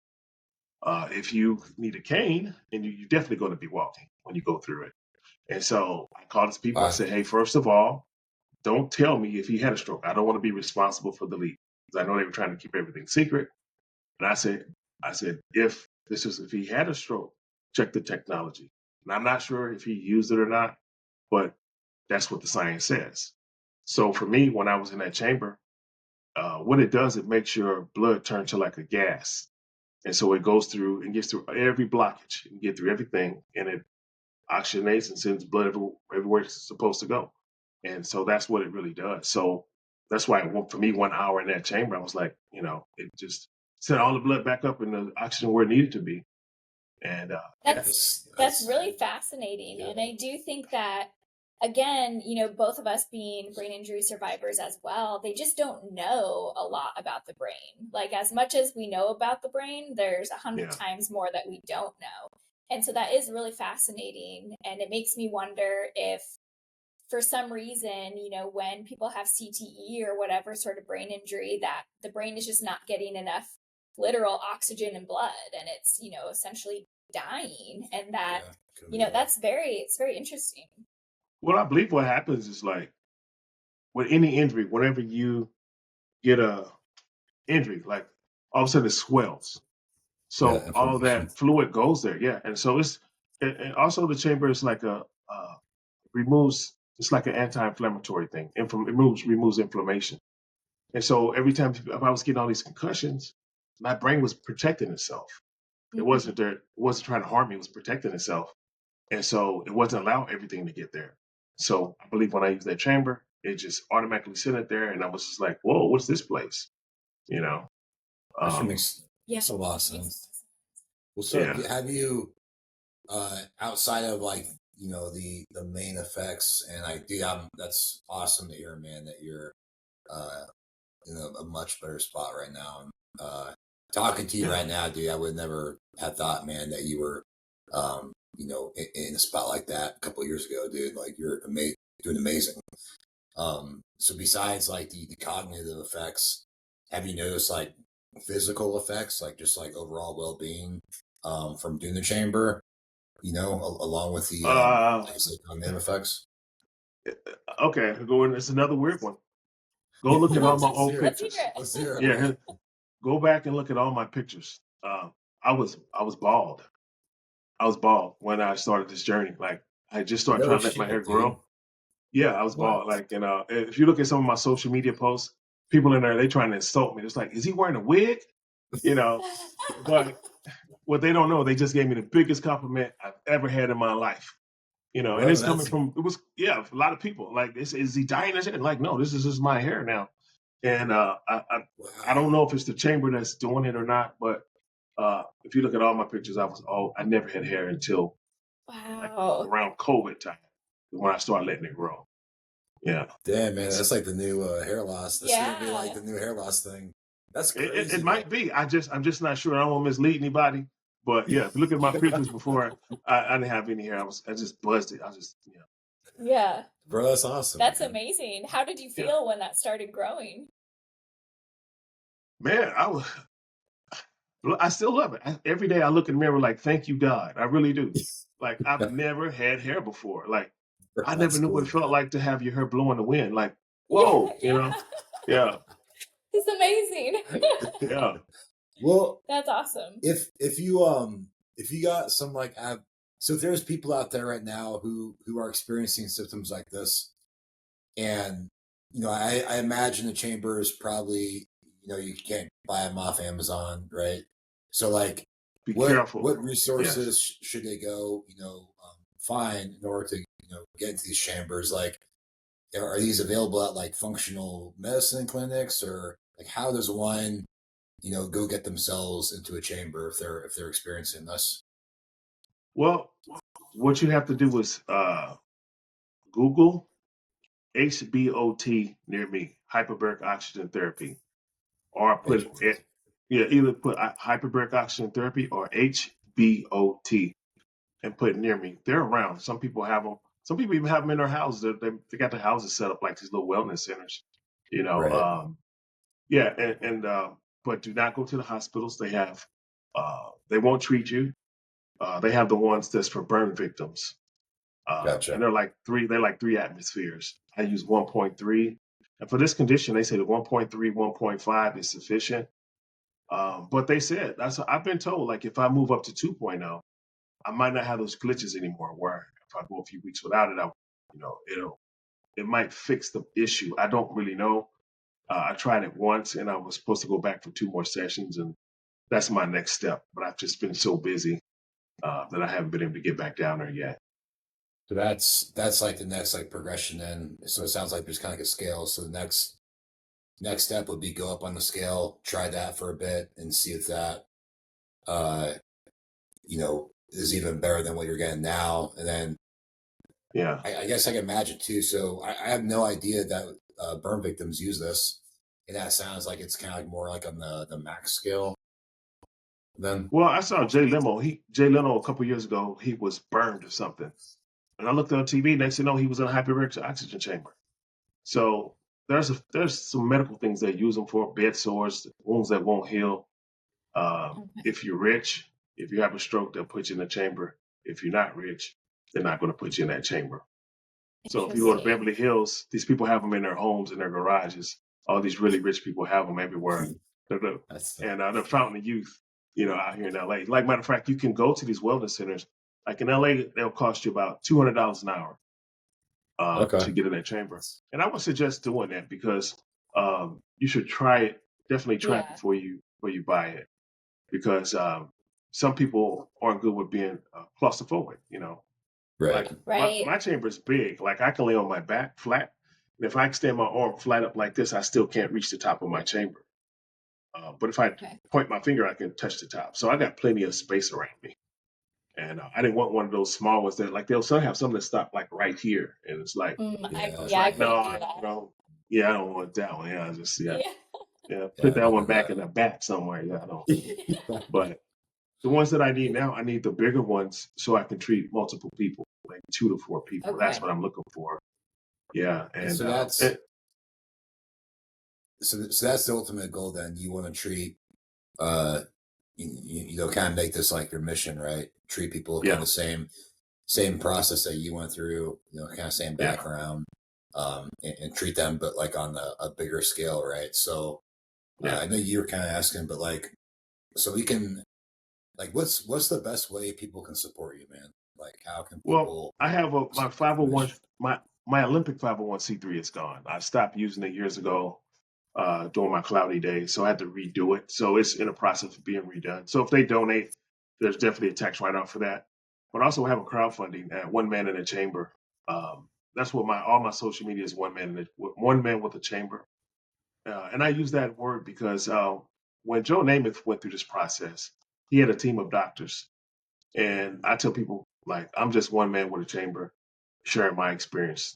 If you need a cane, and you're definitely going to be walking when you go through it. And so I called his people. I Uh, said, hey, first of all, don't tell me if he had a stroke. I don't want to be responsible for the leak because I know they were trying to keep everything secret. And I said, if he had a stroke, check the technology. And I'm not sure if he used it or not, but that's what the science says. So for me, when I was in that chamber, what it does, it makes your blood turn to like a gas. And so it goes through and gets through every blockage and get through everything. And it oxygenates and sends blood everywhere it's supposed to go. And so that's what it really does. So that's why for me, 1 hour in that chamber, I was like, it just sent all the blood back up and the oxygen where it needed to be. And yeah, That's really fascinating. yeah. And I do think that, again, both of us being brain injury survivors as well, they just don't know a lot about the brain. Like, as much as we know about the brain, there's 100 yeah, times more that we don't know. And so that is really fascinating. And it makes me wonder if, for some reason, when people have CTE or whatever sort of brain injury, that the brain is just not getting enough literal oxygen and blood, and it's, essentially dying. And that, Yeah, could be that. it's very interesting. well, I believe what happens is like with any injury, whenever you get injury, like all of a sudden it swells. Yeah, So all inflammation. that fluid goes there, yeah. And so and also the chamber is like removes. It's like an anti-inflammatory thing. Removes inflammation. And so every time if I was getting all these concussions, my brain was protecting itself. It Mhm. wasn't there. It wasn't trying to harm me. It was protecting itself. And so it wasn't allowing everything to get there. So I believe when I used that chamber, it just automatically sent it there, and I was just like, "Whoa, what's this place?" You know? Actually Um, makes a lot of sense. Well, so yeah. have you outside of like the main effects and like dude, that's awesome to hear, man, that you're uh in a much better spot right now. And talking to you Yeah. right now, dude, I would never have thought, man, that you were in a spot like that a couple of years ago, dude. Like you're doing amazing. So besides like the cognitive effects, have you noticed like physical effects, like just like overall well-being from doing the chamber, along with the Uh, like I said, cognitive effects? okay. It's another weird one. Go look at all my Let's old hear it. Let's hear pictures. Let's it. hear it, Yeah. man. Go back and look at all my pictures. I was bald. I was bald when I started this journey. Like I just started No trying to let my hair shit, dude. grow. Yeah, I was What? bald. Like, if you look at some of my social media posts, people in there, they trying to insult me. It's like, is he wearing a wig? You know, but what they don't know, they just gave me the biggest compliment I've ever had in my life. And Bro, it's coming that's from, yeah, a lot of people. Like, is he dyeing his hair? Like, no, this is just my hair now. And I don't wow. know if it's the chamber that's doing it or not, but if you look at all my pictures, I never had hair until like Wow. around COVID time when I started letting it grow. Yeah. Damn, man, And so that's like the new hair loss. This is gonna be like Yeah. the new hair loss thing. That's it crazy, man. might be. I'm just not sure. I don't want to mislead anybody. But yeah, if you look at my pictures before, I didn't have any hair. I just buzzed it. I just Yeah. Bro, that's awesome, That's man. amazing. How did you yeah. feel when that started growing? Man, I still love it. Every day I look in the mirror like, thank you, God. I really do. Like I've never had hair before. Like Bro, I never that's knew what cool, it felt man. like to have your hair blow in the wind. Like, Yeah, whoa. yeah. Yeah, It's amazing. yeah. Well, That's awesome. if you got some like so if there's people out there right now who are experiencing symptoms like this, and I imagine the chamber is probably you can't buy them off Amazon, right? So like Be what careful. Yes. resources should they go find in order to get into these chambers? Like are these available at like functional medicine clinics, or like how does one go get themselves into a chamber if they're experiencing this? Well, what you have to do is Google HBOT near me, hyperbaric oxygen therapy, or put HBOT. it, yeah, either put hyperbaric oxygen therapy or HBOT and put near me. They're around. Some people have them. Some people even have them in their houses. They got their houses set up like these little wellness centers. You know, Right. yeah, and but do not go to the hospitals. They won't treat you. They have the ones that's for burn victims. And Gotcha. they're like three atmospheres. I use 1.3. And for this condition, they say the 1.3, 1.5 is sufficient. But they said, I've been told, like if I move up to 2.0, I might not have those glitches anymore where if I go a few weeks without it, it might fix the issue. I don't really know. I tried it once and I was supposed to go back for two more sessions, and that's my next step. But I've just been so busy that I haven't been able to get back down there yet. So that's like the next like progression then. So it sounds like there's kind of like a scale. So the next step would be go up on the scale, try that for a bit and see if that uh is even better than what you're getting now. And then Yeah. I guess I can imagine too. So I have no idea that burn victims use this. And that sounds like it's kind of like more like on the max scale then. Well, I saw Jay Leno a couple years ago. He was burned or something, and I looked on TV. Next thing you know, he was in a hyperbaric oxygen chamber. So there's some medical things they use them for: bed sores, wounds that won't heal. Okay. If you're rich, if you have a stroke, they'll put you in a chamber. If you're not rich, they're not going to put you in that chamber. So if you go to Interesting. Beverly Hills, these people have them in their homes, in their garages. All these really rich people have them everywhere. That's The Fountain of Youth, out here in LA. Like, matter of fact, you can go to these wellness centers. Like in LA, they'll cost you about $200 an hour okay. to get in that chamber. And I would suggest doing that because you should try it. Definitely try it Yeah. before you buy it, because some people aren't good with being claustrophobic. Right. Like Right. my chamber is big. Like I can lay on my back flat, and if I extend my arm flat up like this, I still can't reach the top of my chamber. But if I Okay. point my finger, I can touch the top. So I got plenty of space around me. And I didn't want one of those small ones that, like, they'll still have some that stop like right here, and it's like, Yeah. Yeah, I no, couldn't do that. yeah, I don't want that one. Yeah, Yeah. put Yeah. that Me one back in neither. the back somewhere. Yeah, I don't. But the ones that I need now, I need the bigger ones so I can treat multiple people, like 2 to 4 people. That's Okay. what I'm looking for. Yeah, And and so that's the ultimate goal. Then you want to treat, uh, kind of make this like your mission, right? Treat people kind yeah, of same process that you went through, kind of same yeah. background, and treat them, but like on a bigger scale, right? So Yeah. I know you were kind of asking, but like, so we can, like, what's the best way people can support you, man? Like, how can Well, people I have my support the 501, mission? my Olympic 501c3 is gone. I stopped using it years ago during my cloudy days, so I had to redo it. So it's in the process of being redone. So if they donate, there's definitely a tax write-off for that. But I also have a crowdfunding at One Man in a Chamber. That's what all my social media is, one man with a chamber. And I use that word because when Joe Namath went through this process, he had a team of doctors. And I tell people, like, I'm just one man with a chamber sharing my experience.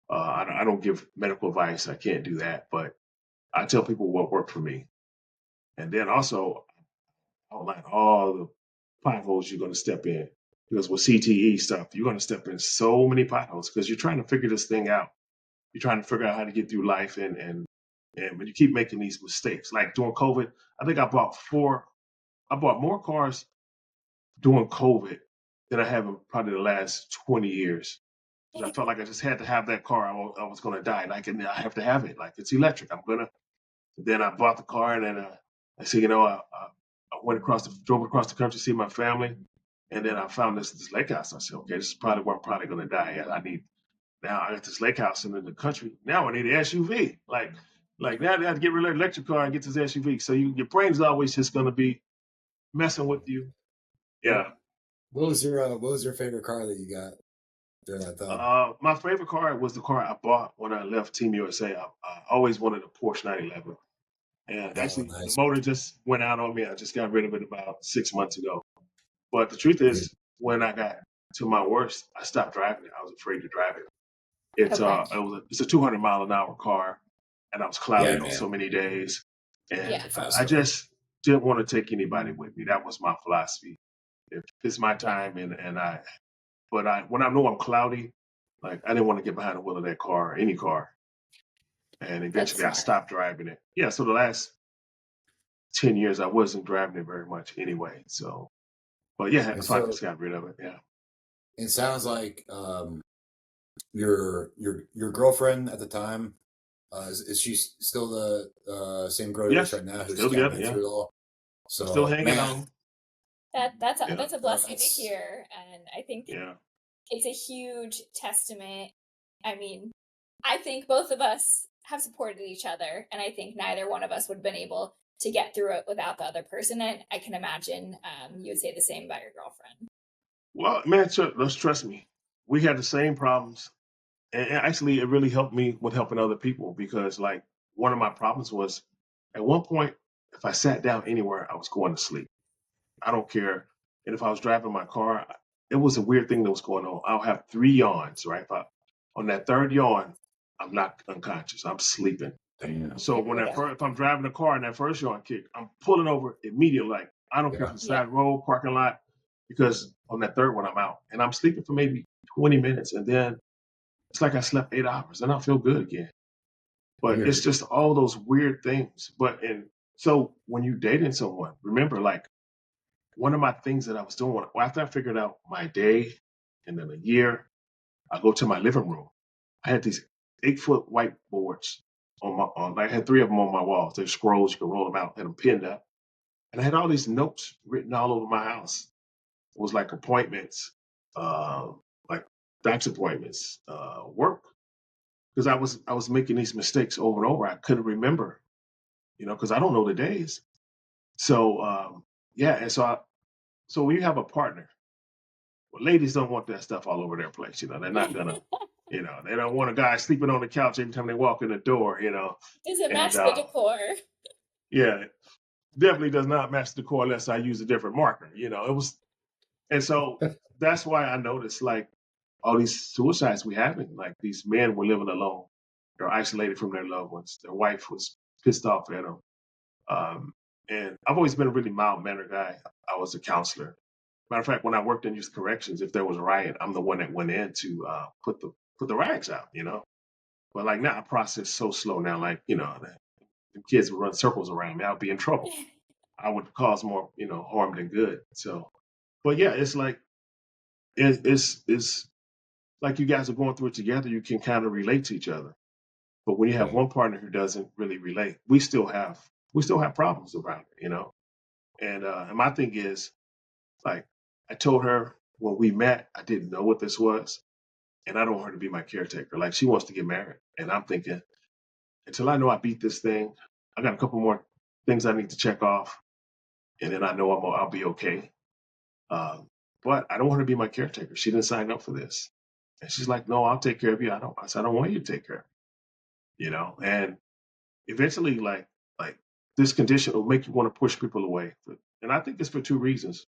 I don't give medical advice. I can't do that. But I tell people what worked for me. And then also outline all the potholes you're going to step in. Because with CTE stuff, you're going to step in so many potholes because you're trying to figure this thing out. You're trying to figure out how to get through life, and when you keep making these mistakes, like during COVID, I think I bought more cars during COVID than I have in probably the last 20 years. Because I felt like I just had to have that car. I was going to die. Like, and I have to have it. Like, it's electric. Then I bought the car, and then I said, I drove across the country to see my family. And then I found this lake house. I said, okay, this is probably where I'm probably going to die. Now I got this lake house in the country. Now I need an SUV. Like now I got to get rid of the electric car and get this SUV. So your brain's always just going to be messing with you. Yeah. What was your favorite car that you got during that time? My favorite car was the car I bought when I left Team USA. I always wanted a Porsche 911. And Oh, actually, the nice. motor just went out on me. I just got rid of it about 6 months ago. But the truth is, when I got to my worst, I stopped driving it. I was afraid to drive it. Okay. It's a 200-mile-an-hour car, and I was Yeah, cloudy on man. so many days, and Yeah. Fast I car. just didn't want to take anybody with me. That was my philosophy. If it's my Yeah. time, when I know I'm cloudy, like I didn't want to get behind the wheel of that car, any car, and That's eventually I smart. stopped driving it. Yeah, so the last 10 years I wasn't driving it very much anyway. So, but yeah, I And finally so just got rid of it. Yeah. it sounds like your girlfriend at the time, is she still the same girl you're with Yes, right now who's still kind of together. been Yeah, through it all? still So hanging man, on. Yeah, That's a no, blessing to that's hear, and I think yeah. it's a huge testament. I mean, I think both of us have supported each other, and I think neither one of us would have been able to get through it without the other person. And I can imagine you would say the same about your girlfriend. Well, man, let's trust me. We had the same problems, and actually, it really helped me with helping other people because, like, one of my problems was at one point, if I sat down anywhere, I was going to sleep. I don't care. And if I was driving my car, it was a weird thing that was going on. I'll have 3 yawns, right? On that third yawn, I'm not unconscious. I'm sleeping. damn. So There we go. if I'm driving a car and that first yawn kick, I'm pulling over immediately. Like I don't care if Yeah. it's Yeah. side road, parking lot, because on that third one I'm out and I'm sleeping for maybe 20 minutes, and then it's like I slept 8 hours, and I feel good again. But it's Weird. just all those weird things. So when you dating someone, remember, like, one of my things that I was doing after I figured out my day and then a year, I go to my living room. I had these 8-foot whiteboards I had 3 of them on my walls. They're scrolls, you can roll them out, had them pinned up. And I had all these notes written all over my house. It was like appointments, like doctor's appointments, work. Because I was making these mistakes over and over. I couldn't remember, because I don't know the days. So yeah, and so when you have a partner, well, ladies don't want that stuff all over their place. They're not gonna, they don't want a guy sleeping on the couch every time they walk in the door. Does it match And the decor? yeah, definitely does not match the core unless I use a different marker. It was, and so that's why I noticed like all these suicides we having. Like these men were living alone, they're isolated from their loved ones. Their wife was pissed off at them. And I've always been a really mild mannered guy. I was a counselor. Matter of fact, when I worked in youth corrections, if there was a riot, I'm the one that went in to put the rags out. But like now, I process so slow now. Like the kids would run circles around me, I'd be in trouble. I would cause more harm than good. So, but yeah, it's like it's like you guys are going through it together. You can kind of relate to each other. But when you have Yeah. one partner who doesn't really relate, we still have problems around it. And my thing is like I told her when we met, I didn't know what this was, and I don't want her to be my caretaker. Like she wants to get married, and I'm thinking until I know I beat this thing, I got a couple more things I need to check off, and then I know I'll be okay. Um, but I don't want her to be my caretaker. She didn't sign up for this, and she's like, "No, I'll take care of you." I said, "I don't want you to take care of me," And eventually, like this condition will make you want to push people away, and I think it's for two reasons.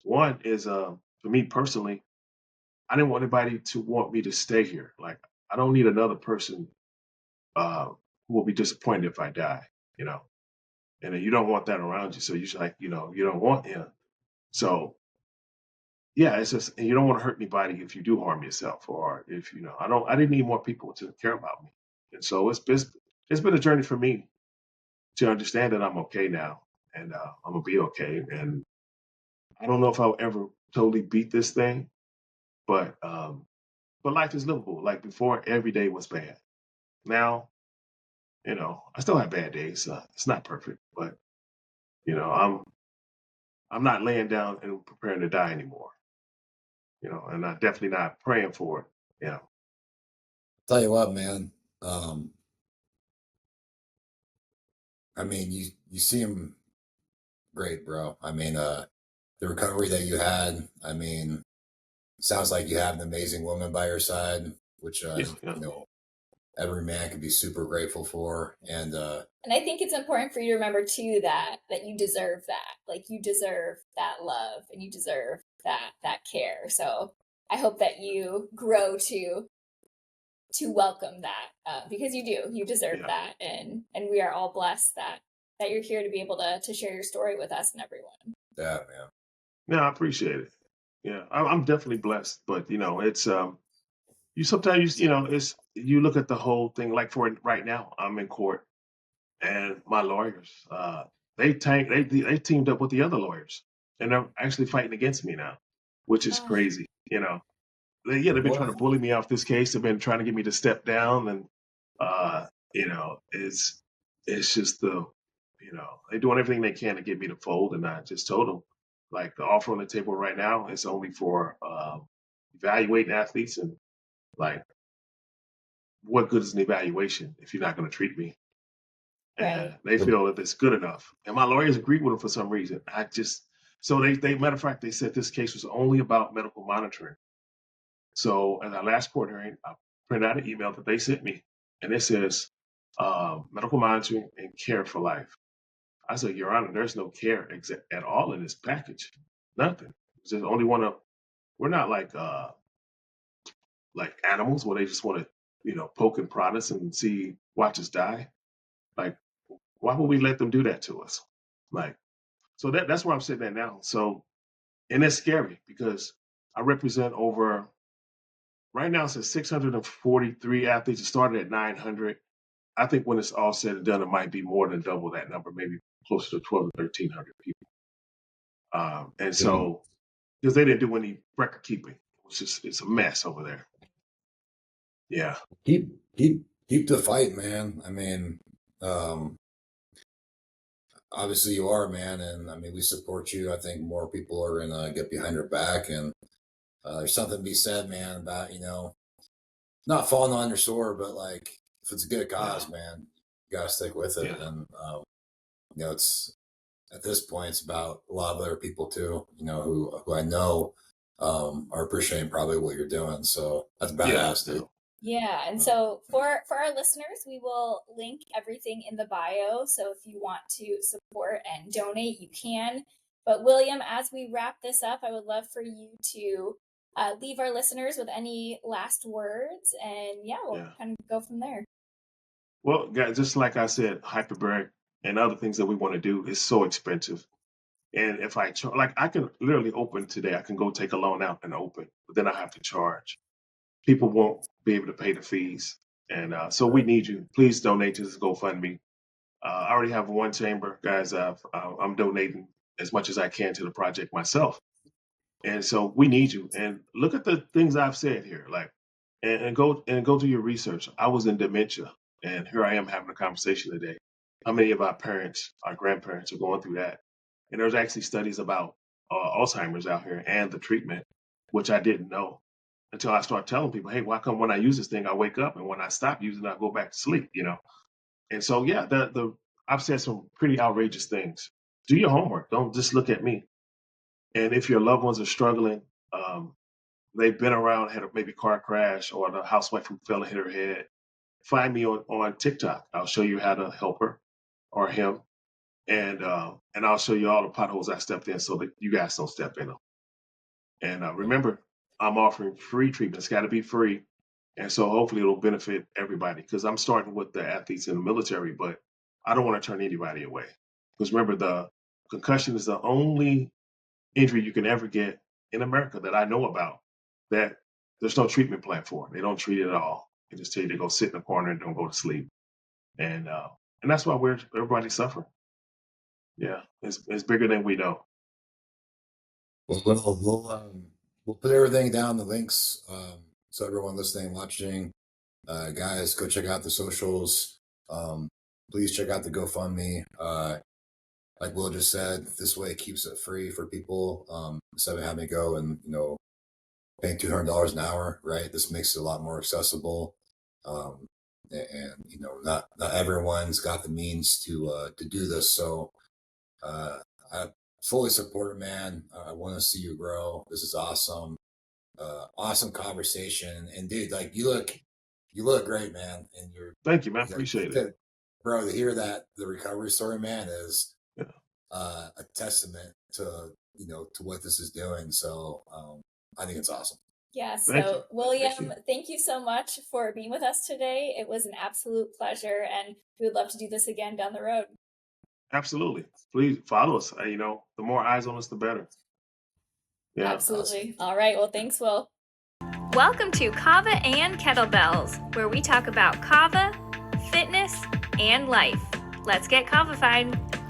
One is for me personally, I didn't want anybody to want me to stay here. Like I don't need another person uh, who will be disappointed if I die, you know. And then you don't want that around you, so you should like, you don't want So yeah, it's just, and you don't want to hurt anybody if you do harm yourself, or if I didn't need more people to care about me, and so it's been a journey for me to understand that I'm okay now, and I'm gonna be okay, and I don't know if I'll ever totally beat this thing, but life is livable. Like before, every day was bad. Now, I still have bad days. It's not perfect, but I'm not laying down and preparing to die anymore. And I'm definitely not praying for it. Yeah, Tell you what, man. Um, I mean, you seem great, bro. I mean, the recovery that you had. I mean, sounds like you have an amazing woman by your side, which yeah, yeah, every man can be super grateful for. And I think it's important for you to remember too that you deserve that. Like you deserve that love and you deserve that care. So I hope that you grow to welcome that because you do. You deserve yeah. that, and we are all blessed that you're here to be able to share your story with us and everyone. Yeah, man. No, I appreciate it. Yeah, I'm definitely blessed, but it's you sometimes it's you look at the whole thing. Like for right now, I'm in court, and my lawyers, they teamed up with the other lawyers, and they're actually fighting against me now, which is Oh, crazy. They've been trying to What? bully me off this case. They've been trying to get me to step down, and uh, it's just they're doing everything they can to get me to fold. And I just told them, like the offer on the table right now is only for evaluating athletes, and like what good is an evaluation if you're not going to treat me? right. And they feel that it's good enough. And my lawyers agreed with them for some reason. So they matter of fact, they said this case was only about medical monitoring. So at our last court hearing, I printed out an email that they sent me, and it says medical monitoring and care for life. I said, Your Honor, there's no care at all in this package. Nothing. It's just only want to. We're not like animals where they just want to poke and prod us and watch us die. Like why would we let them do that to us? Like so that's where I'm sitting at now. So and it's scary because I represent over right now it says 643 athletes. It started at 900. I think when it's all said and done, it might be more than double that number, maybe closer to 12 or 1,300 people. And Dude, so because they didn't do any record keeping, it's a mess over there. Yeah. keep keep the fight, man. I mean, um, obviously you are, man, and I mean we support you. I think more people are gonna get behind your back, and there's something to be said, man, about not falling on your sword, but like if it's a good Yeah, cause, man, you gotta stick with it. yeah, And it's at this point, it's about a lot of other people too, who I know are appreciating probably what you're doing. So that's yeah, badass, yeah, dude. Yeah, and so for our listeners, we will link everything in the bio. So if you want to support and donate, you can. But William, as we wrap this up, I would love for you to leave our listeners with any last words, and yeah, we'll yeah. kind of go from there. Well, guys, just like I said, hyperbaric and other things that we want to do is so expensive. And if like I can literally open today, I can go take a loan out and open, but then I have to charge. People won't be able to pay the fees. And so we need you. Please donate to this GoFundMe. I already have one chamber, guys. I'm donating as much as I can to the project myself. And so we need you. And look at the things I've said here, like, and go do your research. I was in dementia, and here I am having a conversation today. How many of our parents, our grandparents, are going through that? And there's actually studies about Alzheimer's out here and the treatment, which I didn't know until I start telling people, hey, why come when I use this thing, I wake up, and when I stop using it, I go back to sleep, And so, yeah, the I've said some pretty outrageous things. Do your homework. Don't just look at me. And if your loved ones are struggling, um, they've been around, had a maybe car crash, or the housewife who fell and hit her head, find me on TikTok. I'll show you how to help her or him, and I'll show you all the potholes I stepped in so that you guys don't step in them. And remember, I'm offering free treatment. It's got to be free, and so hopefully it'll benefit everybody. Because I'm starting with the athletes in the military, but I don't want to turn anybody away. Because remember, the concussion is the only injury you can ever get in America that I know about that there's no treatment plan for. They don't treat it at all. They just tell you to go sit in a corner and don't go to sleep. And that's why everybody's suffering. Yeah, it's bigger than we know. Well, we'll put everything down, the links, so everyone listening, watching, guys, go check out the socials. Um, please check out the GoFundMe. Like Will just said, this way it keeps it free for people. Instead of having to go and paying $200 an hour, right? This makes it a lot more accessible. Um, and not everyone's got the means to do this. So I fully support it, man. I want to see you grow. This is awesome. Awesome conversation. And dude, like you look great, man. And you're Thank you, man. like, Appreciate it. bro, to hear that the recovery story, man, is Yeah. a testament to what this is doing. So I think it's awesome. Yeah, Thank you. so William, Thank you. thank you so much for being with us today. It was an absolute pleasure, and we would love to do this again down the road. Absolutely. Please follow us. The more eyes on us, the better. Yeah. Absolutely. All right. Well, thanks, Will. Welcome to Kava and Kettlebells, where we talk about kava, fitness, and life. Let's get kavafied.